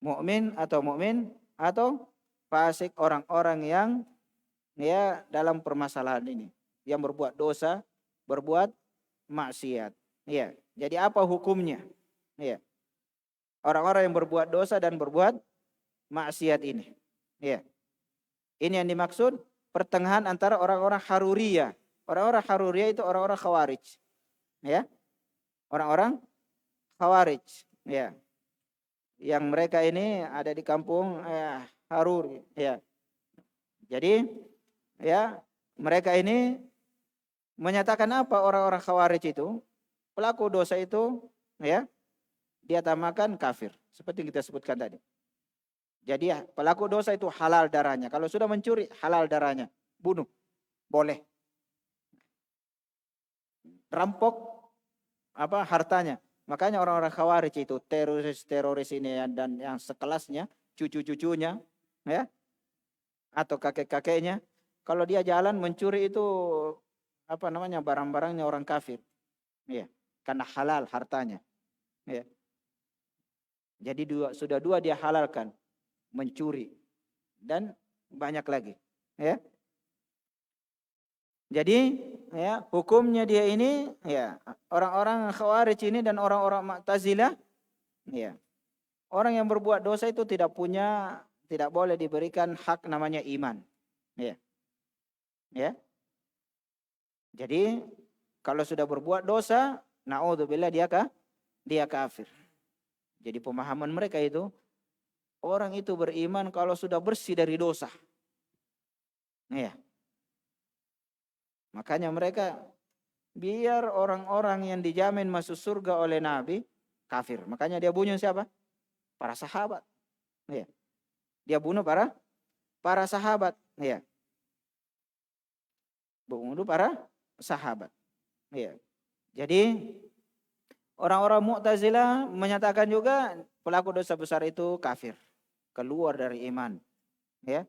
Mukmin atau fasik, orang-orang yang ya dalam permasalahan ini, yang berbuat dosa, berbuat maksiat. Ya. Jadi apa hukumnya? Ya. Orang-orang yang berbuat dosa dan berbuat maksiat ini. Ya. Ini yang dimaksud pertengahan antara orang-orang Haruriyah. Orang-orang Haruriyah itu orang-orang Khawarij. Ya. Orang-orang Khawarij, ya. Yang mereka ini ada di kampung Harur, ya. Jadi, ya, mereka ini menyatakan apa orang-orang Khawarij itu? Pelaku dosa itu, ya, dia tamakan kafir, seperti yang kita sebutkan tadi. Jadi pelaku dosa itu halal darahnya. Kalau sudah mencuri, halal darahnya. Bunuh, boleh. Rampok hartanya. Makanya orang-orang Khawarij itu teroris ini dan yang sekelasnya, cucu-cucunya, ya, atau kakek-kakeknya, kalau dia jalan mencuri itu barang-barangnya orang kafir, ya, karena halal hartanya, ya. Jadi sudah dua dia halalkan, mencuri dan banyak lagi, ya. Jadi ya hukumnya dia ini ya orang-orang Khawarij ini dan orang-orang Mu'tazilah ya. Orang yang berbuat dosa itu tidak boleh diberikan hak namanya iman. Ya. Ya. Jadi kalau sudah berbuat dosa, naudzubillah dia kafir. Jadi pemahaman mereka itu orang itu beriman kalau sudah bersih dari dosa. Ya. Makanya mereka biar orang-orang yang dijamin masuk surga oleh Nabi kafir. Makanya dia bunuh siapa? Para sahabat. Ya. Dia bunuh para sahabat. Ya. Bunuh para sahabat. Ya. Jadi Orang-orang Mu'tazilah menyatakan juga pelaku dosa besar itu kafir, keluar dari iman, ya.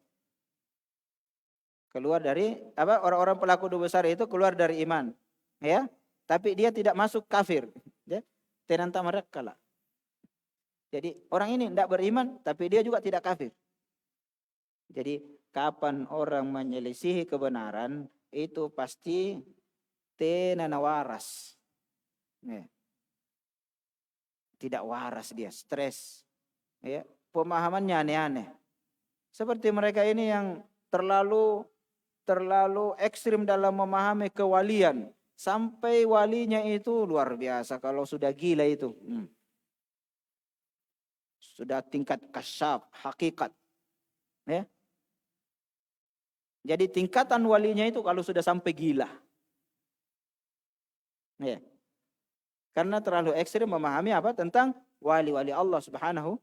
Keluar dari apa? Orang-orang pelaku dosa besar itu keluar dari iman, ya. Tapi dia tidak masuk kafir, ya. Tenanta mereka lah. Jadi orang ini tidak beriman, tapi dia juga tidak kafir. Jadi kapan orang menyelisihi kebenaran itu pasti tenana waras, ya. Tidak waras dia, stres, ya. Pemahamannya aneh-aneh. Seperti mereka ini yang terlalu ekstrim dalam memahami kewalian, sampai walinya itu luar biasa kalau sudah gila itu. Sudah tingkat kasyaf, hakikat, ya. Jadi tingkatan walinya itu kalau sudah sampai gila, ya. Karena terlalu ekstrim memahami apa tentang wali-wali Allah Subhanahu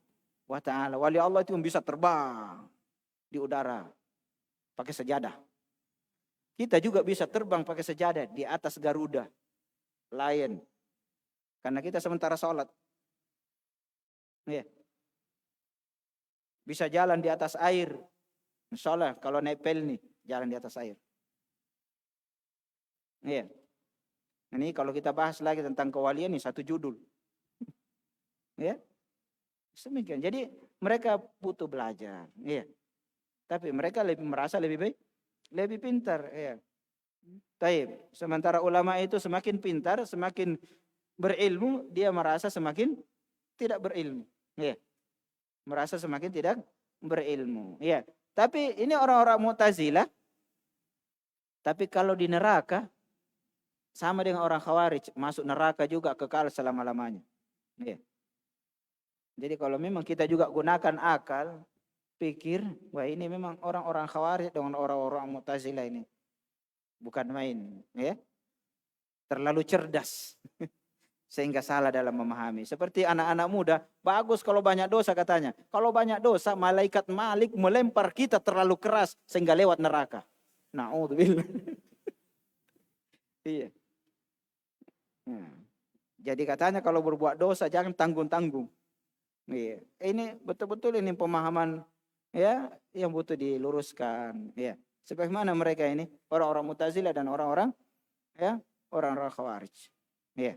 wa ta'ala. Wali Allah itu bisa terbang di udara pakai sejadah. Kita juga bisa terbang pakai sejadah di atas Garuda, Lion. Karena kita sementara sholat, ya. Bisa jalan di atas air. Misalnya kalau naik pel nih, jalan di atas air. Ya. Ini kalau kita bahas lagi tentang kewalian nih satu judul. Ya. Demikian. Jadi mereka butuh belajar, ya. Tapi mereka merasa lebih baik, lebih pintar, ya. Taib. Sementara ulama itu semakin pintar, semakin berilmu, dia merasa semakin tidak berilmu, ya. Merasa semakin tidak berilmu, ya. Tapi ini orang-orang Mu'tazilah. Tapi kalau di neraka sama dengan orang Khawarij, masuk neraka juga kekal selama-lamanya. Ya. Jadi kalau memang kita juga gunakan akal, pikir, wah ini memang orang-orang Khawarij dengan orang-orang Mu'tazilah ini bukan main, ya. Terlalu cerdas sehingga salah dalam memahami. Seperti anak-anak muda, bagus kalau banyak dosa katanya. Kalau banyak dosa, malaikat Malik melempar kita terlalu keras sehingga lewat neraka. Na'udzubillah. Iya. Jadi katanya kalau berbuat dosa jangan tanggung-tanggung. Iya. Ini betul-betul ini pemahaman, ya, yang butuh diluruskan, ya. Sebagaimana mereka ini orang-orang Mu'tazilah dan orang-orang, ya, orang-orang Khawarij. Ya.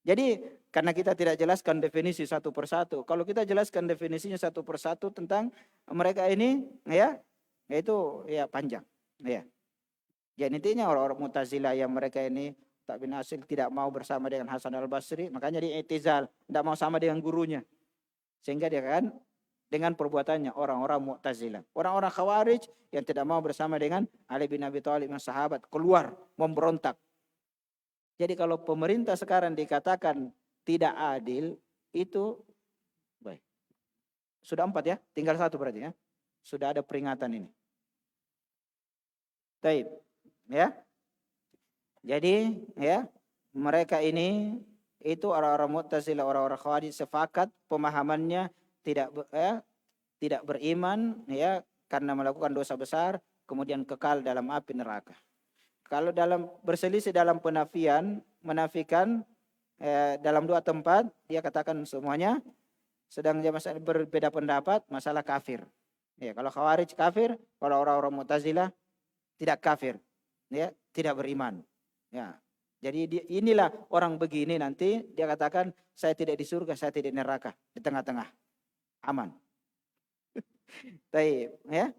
Jadi karena kita tidak jelaskan definisi satu persatu. Kalau kita jelaskan definisinya satu persatu tentang mereka ini, ya, itu ya panjang, ya. Jadi intinya orang-orang Mu'tazilah yang mereka ini tak bin Asil tidak mau bersama dengan Hasan al-Basri, makanya dia i'tizal, tidak mau sama dengan gurunya. Sehingga dia kan dengan perbuatannya orang-orang Mu'tazilah. Orang-orang Khawarij yang tidak mau bersama dengan Ali bin Abi Thalib dan sahabat, keluar memberontak. Jadi kalau pemerintah sekarang dikatakan tidak adil, itu baik. Sudah 4 ya, tinggal 1 berarti ya. Sudah ada peringatan ini. Baik, ya. Jadi ya, mereka ini itu orang-orang Mu'tazilah, orang-orang Khawarij sepakat pemahamannya tidak beriman, ya, karena melakukan dosa besar kemudian kekal dalam api neraka. Kalau dalam berselisih dalam penafian, menafikan dalam 2 tempat dia katakan semuanya, sedang dia masalah berbeda pendapat masalah kafir. Ya, kalau Khawarij kafir, kalau orang-orang Mu'tazilah tidak kafir, ya, tidak beriman. Ya, jadi inilah orang begini nanti dia katakan saya tidak di surga, saya tidak di neraka, di tengah-tengah, aman. Baik, ya.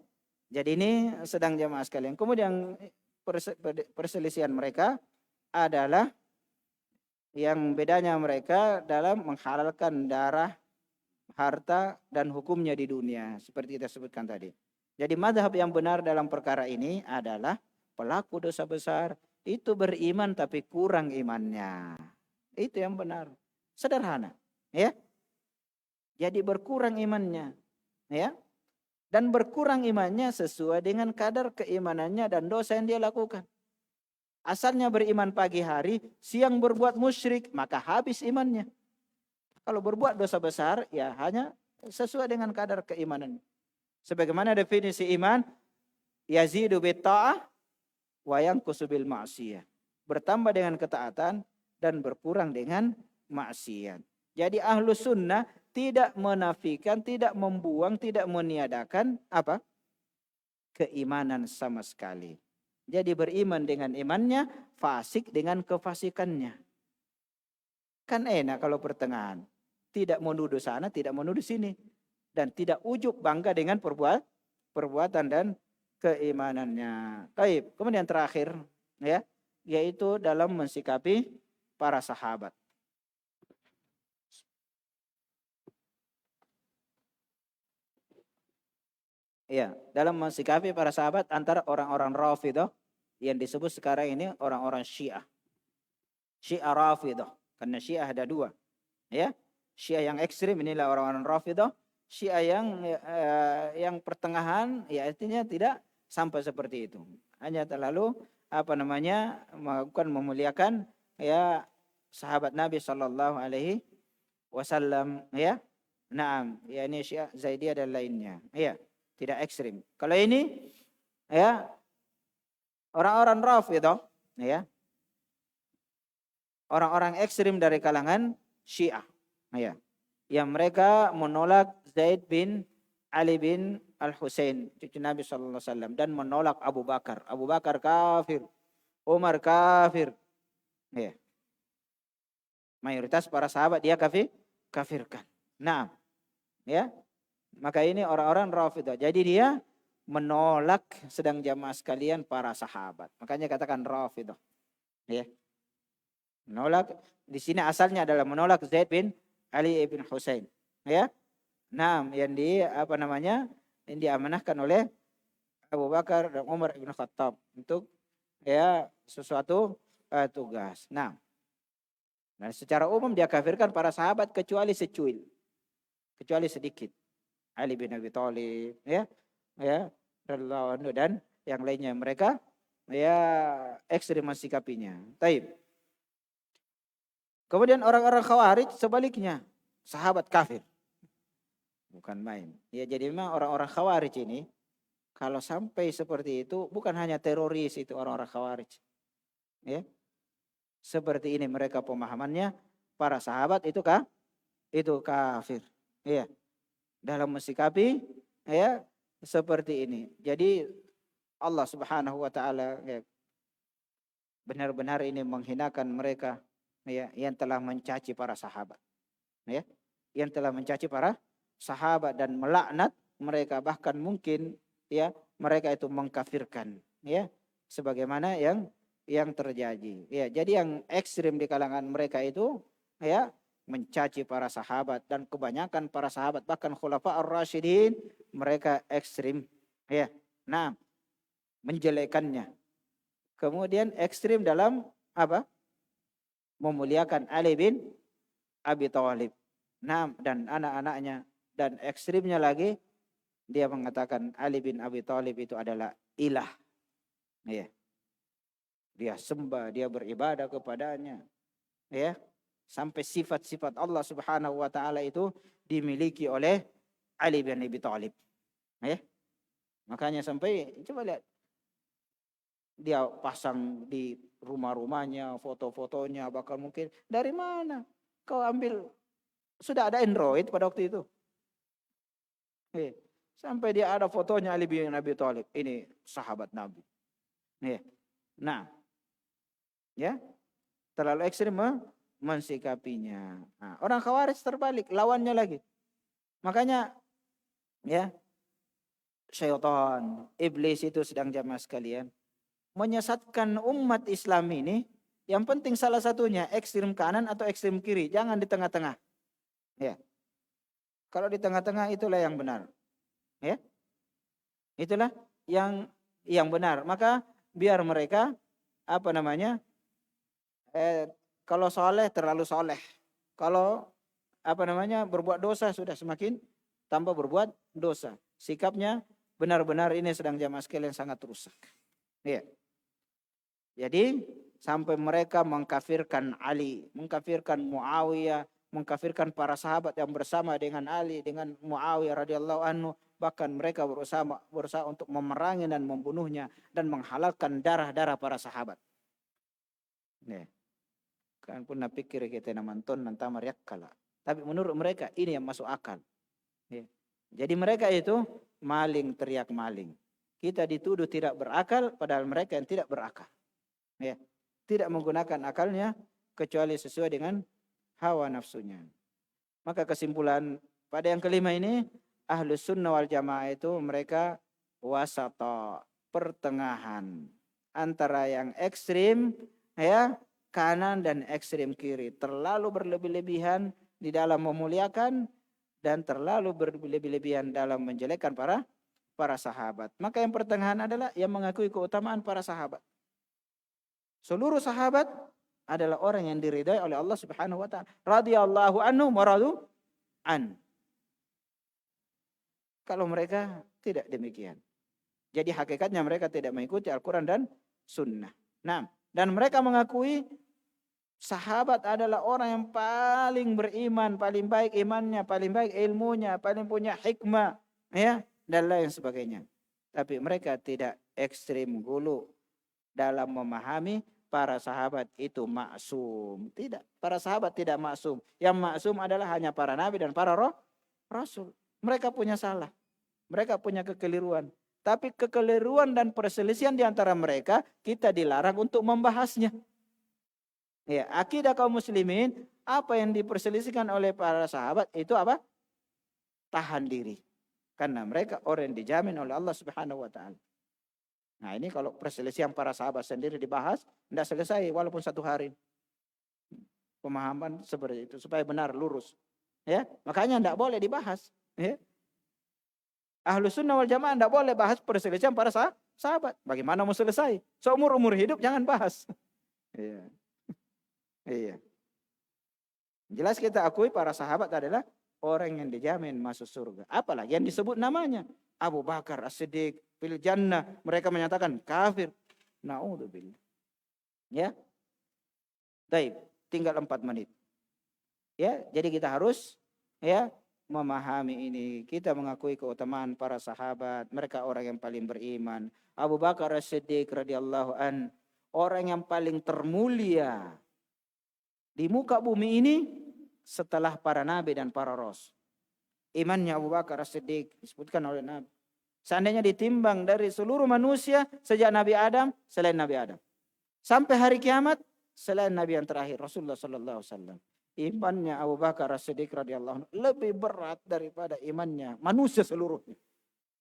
Jadi ini sedang jamaah sekalian. Kemudian perselisihan mereka adalah yang bedanya mereka dalam menghalalkan darah, harta dan hukumnya di dunia seperti kita sebutkan tadi. Jadi mazhab yang benar dalam perkara ini adalah pelaku dosa besar itu beriman tapi kurang imannya. Itu yang benar. Sederhana, ya. Jadi berkurang imannya, ya. Dan berkurang imannya sesuai dengan kadar keimanannya dan dosa yang dia lakukan. Asalnya beriman pagi hari, siang berbuat musyrik, maka habis imannya. Kalau berbuat dosa besar, ya hanya sesuai dengan kadar keimanannya. Sebagaimana definisi iman, yazidu bitta'ah wa yanqusu bil ma'siyah. Bertambah dengan ketaatan dan berkurang dengan maksiat. Jadi ahlus sunnah tidak menafikan, tidak membuang, tidak meniadakan apa? Keimanan sama sekali. Jadi beriman dengan imannya, fasik dengan kefasikannya. Kan enak kalau pertengahan. Tidak menuduh sana, tidak menuduh sini. Dan tidak ujub bangga dengan perbuatan dan keimanannya. Baik, kemudian terakhir ya, yaitu dalam mensikapi para sahabat. Ya, dalam mensikapi para sahabat antara orang-orang Rafidhah yang disebut sekarang ini orang-orang Syiah. Syiah Rafidhah, karena Syiah ada dua. Ya, Syiah yang ekstrim inilah orang-orang Rafidhah. Syiah yang pertengahan, ya artinya tidak sampai seperti itu. Hanya terlalu melakukan memuliakan ya sahabat Nabi Shallallahu Alaihi Wasallam ya. Naam, ya ini Syiah Zaidiyah dan lainnya. Ya, tidak ekstrim. Kalau ini ya orang-orang Rafidhah ya. Orang-orang ekstrim dari kalangan Syiah. Ya. Yang mereka menolak Zaid bin Ali bin Al-Husain, cucu Nabi sallallahu alaihi wasallam, dan menolak Abu Bakar. Abu Bakar kafir, Umar kafir. Ya. Mayoritas para sahabat dia kafirkan. Nah, ya. Maka ini orang-orang Rafidhah. Jadi dia menolak sedang jamaah sekalian para sahabat. Makanya katakan Rafidhah. Ya. Menolak di sini asalnya adalah menolak Zaid bin Ali bin Husain. Ya. Nah, yang yang diamanahkan oleh Abu Bakar dan Umar bin Khattab untuk ya sesuatu tugas. Nah, secara umum dia kafirkan para sahabat kecuali secuil. Kecuali sedikit. Ali bin Abi Thalib ya radhiyallahu anhu dan yang lainnya, mereka ya ekstrem sikapinya. Taib. Kemudian orang-orang Khawarij sebaliknya, sahabat kafir. Bukan main. Ya, jadi memang orang-orang Khawarij ini kalau sampai seperti itu bukan hanya teroris itu orang-orang Khawarij. Ya. Seperti ini mereka pemahamannya, para sahabat itu kafir. Ya. Dalam mensikapi ya seperti ini. Jadi Allah Subhanahu wa taala ya, benar-benar ini menghinakan mereka ya yang telah mencaci para sahabat. Ya. Yang telah mencaci para sahabat dan melaknat mereka, bahkan mungkin ya mereka itu mengkafirkan ya sebagaimana yang terjadi. Ya, jadi yang ekstrim di kalangan mereka itu ya mencaci para sahabat, dan kebanyakan para sahabat bahkan khulafa ar-rasyidin mereka ekstrim ya. Nah, menjelekannya. Kemudian ekstrim dalam apa? Memuliakan Ali bin Abi Thalib. Nah, dan anak-anaknya, dan ekstrimnya lagi dia mengatakan Ali bin Abi Thalib itu adalah ilah. Ya. Dia sembah, dia beribadah kepadanya. Ya. Sampai sifat-sifat Allah Subhanahu wa taala itu dimiliki oleh Ali bin Abi Thalib. Ya. Makanya sampai coba lihat, dia pasang di rumah-rumahnya foto-fotonya, bahkan mungkin dari mana kau ambil, sudah ada Android pada waktu itu. Sampai dia ada fotonya Ali bin Abi Thalib, ini sahabat Nabi. Nah, ya terlalu ekstrim mensikapinya. Nah, orang Khawarij terbalik, lawannya lagi. Makanya ya syaitan, iblis itu sedang jamaah sekalian menyesatkan umat Islam ini. Yang penting salah satunya ekstrem kanan atau ekstrem kiri, jangan di tengah-tengah. Ya. Kalau di tengah-tengah itulah yang benar. Ya. Itulah yang benar. Maka biar mereka kalau soleh terlalu soleh. Kalau berbuat dosa sudah semakin tambah berbuat dosa. Sikapnya benar-benar ini sedang jamaah sekalian sangat rusak. Ya. Jadi sampai mereka mengkafirkan Ali, mengkafirkan Muawiyah, mengkafirkan para sahabat yang bersama dengan Ali, dengan Muawiyah radhiyallahu anhu. Bahkan mereka berusaha untuk memerangi dan membunuhnya dan menghalalkan darah-darah para sahabat. Kan pernah pikir kita nonton nanti mariak kala. Tapi menurut mereka ini yang masuk akal. Ya. Jadi mereka itu maling, teriak maling. Kita dituduh tidak berakal, padahal mereka yang tidak berakal. Ya. Tidak menggunakan akalnya kecuali sesuai dengan hawa nafsunya. Maka kesimpulan pada yang kelima ini, Ahlus Sunnah wal Jamaah itu mereka wasata, pertengahan antara yang ekstrim ya, kanan dan ekstrim kiri, terlalu berlebih-lebihan di dalam memuliakan dan terlalu berlebih-lebihan dalam menjelekkan para sahabat. Maka yang pertengahan adalah yang mengakui keutamaan para sahabat. Seluruh sahabat adalah orang yang diridai oleh Allah Subhanahu wa taala. Radhiyallahu anhu wa radu an. Kalau mereka tidak demikian. Jadi hakikatnya mereka tidak mengikuti Al-Quran dan Sunnah. Nah, dan mereka mengakui sahabat adalah orang yang paling beriman, paling baik imannya, paling baik ilmunya, paling punya hikmah, ya, dan lain sebagainya. Tapi mereka tidak ekstrim gulu dalam memahami para sahabat itu maksum. Tidak, para sahabat tidak maksum. Yang maksum adalah hanya para nabi dan para rasul. Mereka punya salah. Mereka punya kekeliruan. Tapi kekeliruan dan perselisihan di antara mereka kita dilarang untuk membahasnya. Ya, akidah kaum muslimin apa yang diperselisihkan oleh para sahabat itu apa? Tahan diri. Karena mereka orang yang dijamin oleh Allah Subhanahu wa taala. Nah, ini kalau perselisihan para sahabat sendiri dibahas tidak selesai walaupun 1 hari. Pemahaman seperti itu supaya benar lurus. Ya, makanya tidak boleh dibahas. Ya. Ahlus Sunnah wal Jamaah tidak boleh bahas perselisihan para sahabat. Bagaimana mau selesai? Seumur-umur hidup jangan bahas. Iya. Iya. Jelas kita akui para sahabat adalah orang yang dijamin masuk surga. Apalagi yang disebut namanya. Abu Bakar As-Siddiq fil jannah. Mereka menyatakan kafir. Na'udzubillah. Ya. Baik, tinggal 4 menit. Ya, jadi kita harus ya memahami ini. Kita mengakui keutamaan para sahabat. Mereka orang yang paling beriman. Abu Bakar As-Siddiq radhiyallahu an, orang yang paling termulia di muka bumi ini setelah para nabi dan para rasul. Imannya Abu Bakar As-Siddiq disebutkan oleh Nabi. Seandainya ditimbang dari seluruh manusia sejak Nabi Adam, selain Nabi Adam, sampai hari kiamat, selain Nabi yang terakhir Rasulullah sallallahu alaihi wasallam. Imannya Abu Bakar As-Siddiq radhiyallahu anhu lebih berat daripada imannya manusia seluruhnya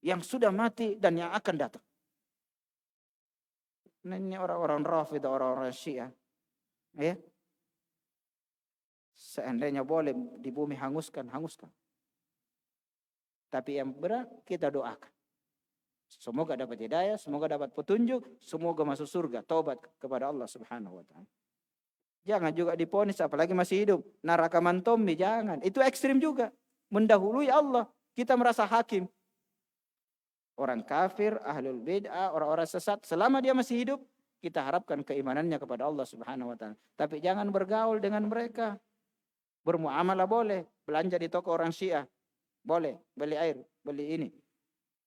yang sudah mati dan yang akan datang. Nah, ini orang-orang Rafidah, orang-orang Syiah. Ya. Seandainya boleh di bumi hanguskan. Tapi yang berat kita doakan. Semoga dapat hidayah, semoga dapat petunjuk, semoga masuk surga, taubat kepada Allah Subhanahu wa taala. Jangan juga diponis apalagi masih hidup. Neraka mantombi, jangan. Itu ekstrim juga. Mendahului Allah. Kita merasa hakim. Orang kafir, ahlul bid'ah, orang-orang sesat, selama dia masih hidup, kita harapkan keimanannya kepada Allah Subhanahu wa taala. Tapi jangan bergaul dengan mereka. Bermuamalah boleh, belanja di toko orang Syiah. Boleh, beli air, beli ini.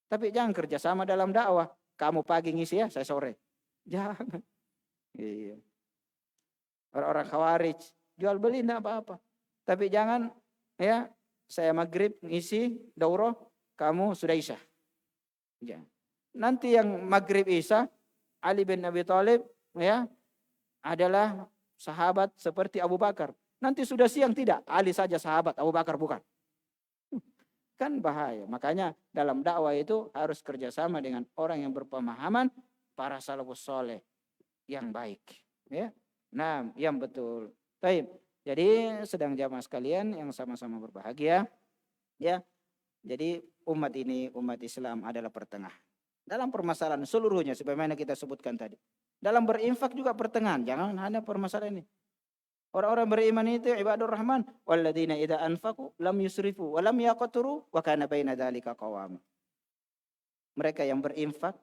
Tapi jangan kerjasama dalam dakwah. Kamu pagi ngisi ya, saya sore. Jangan. Iya. Orang-orang Khawarij jual beli tidak apa-apa. Tapi jangan ya saya maghrib ngisi daurah, kamu sudah isya. Ya. Nanti yang maghrib isya Ali bin Abi Thalib ya adalah sahabat seperti Abu Bakar. Nanti sudah siang tidak, Ali saja sahabat, Abu Bakar bukan. Kan bahaya. Makanya dalam dakwah itu harus kerjasama dengan orang yang berpemahaman para salafus soleh yang baik. Ya. Nah, yang betul. Baik. Jadi sedang jamaah sekalian yang sama-sama berbahagia. Ya. Jadi umat ini, umat Islam adalah pertengah. Dalam permasalahan seluruhnya sebagaimana kita sebutkan tadi. Dalam berinfak juga pertengahan. Jangan hanya permasalahan ini. Orang-orang beriman itu ibadur rahman walladzina idza anfaqu lam yusrifu wa lam yaqturu wa kana baina dzalika qawama. Mereka yang berinfak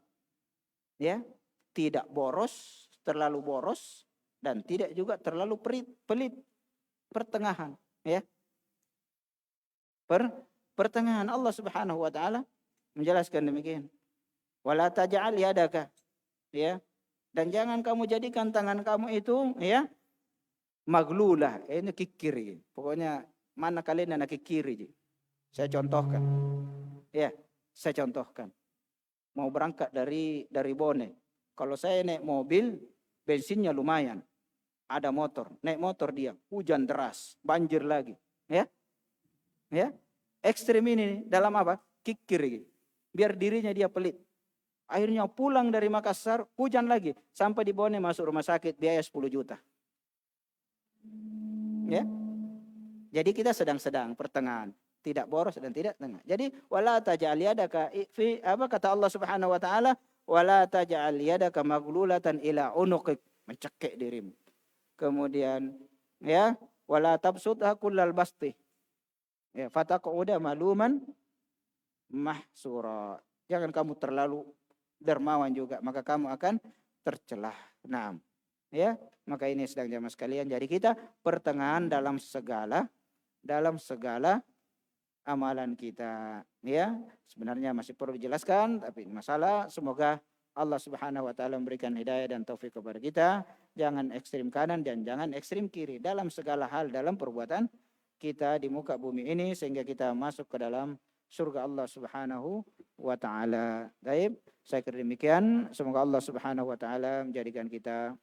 ya, tidak boros, terlalu boros dan tidak juga terlalu pelit. Pertengahan, ya. Pertengahan Allah Subhanahu wa taala menjelaskan demikian. Wala taj'al yadaka, ya. Dan jangan kamu jadikan tangan kamu itu, ya, Maglulah, ini kikir. Pokoknya mana kalian yang kikir. Saya contohkan. Ya, saya contohkan. Mau berangkat dari Bone. Kalau saya naik mobil, bensinnya lumayan. Ada motor, naik motor dia, hujan deras, banjir lagi. Ya, ya, ekstrim ini dalam apa? Kikir. Biar dirinya dia pelit. Akhirnya pulang dari Makassar, hujan lagi. Sampai di Bone masuk rumah sakit, biaya 10 juta. Ya. Jadi kita sedang-sedang pertengahan. Tidak boros dan tidak tengah. Jadi wala taj'al yadaka fi apa kata Allah Subhanahu wa taala, wala taj'al yadaka maghlulatan ila unuqik, mencekik dirimu. Kemudian ya, wala tabsutha kullal basti. Ya, fataqauda maluman mahsura. Jangan kamu terlalu dermawan juga, maka kamu akan tercelah. Nah, ya, maka ini sedang jamaah sekalian. Jadi kita pertengahan dalam segala amalan kita. Ya, sebenarnya masih perlu dijelaskan, tapi masalah semoga Allah Subhanahu wa taala memberikan hidayah dan taufik kepada kita. Jangan ekstrim kanan dan jangan ekstrim kiri dalam segala hal dalam perbuatan kita di muka bumi ini sehingga kita masuk ke dalam surga Allah Subhanahu wa taala. Baik, saya kira demikian. Semoga Allah Subhanahu wa taala menjadikan kita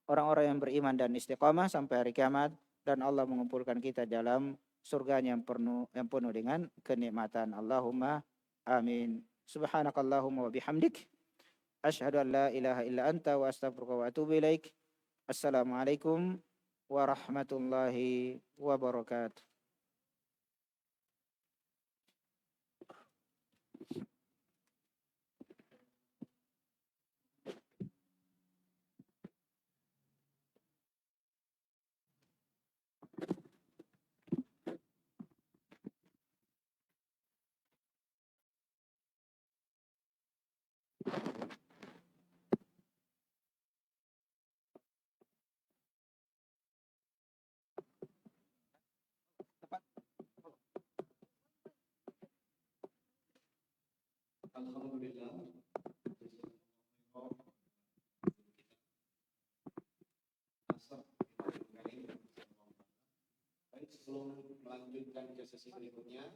orang-orang yang beriman dan istiqamah sampai hari kiamat dan Allah mengumpulkan kita dalam surganya yang penuh dengan kenikmatan. Allahumma amin. Subhanakallahumma wa bihamdik asyhadu an la ilaha illa anta wa astaghfiruka wa atubu ilaik. Assalamualaikum warahmatullahi wabarakatuh. Alhamdulillah. Baik, sebelum melanjutkan ke sesi berikutnya,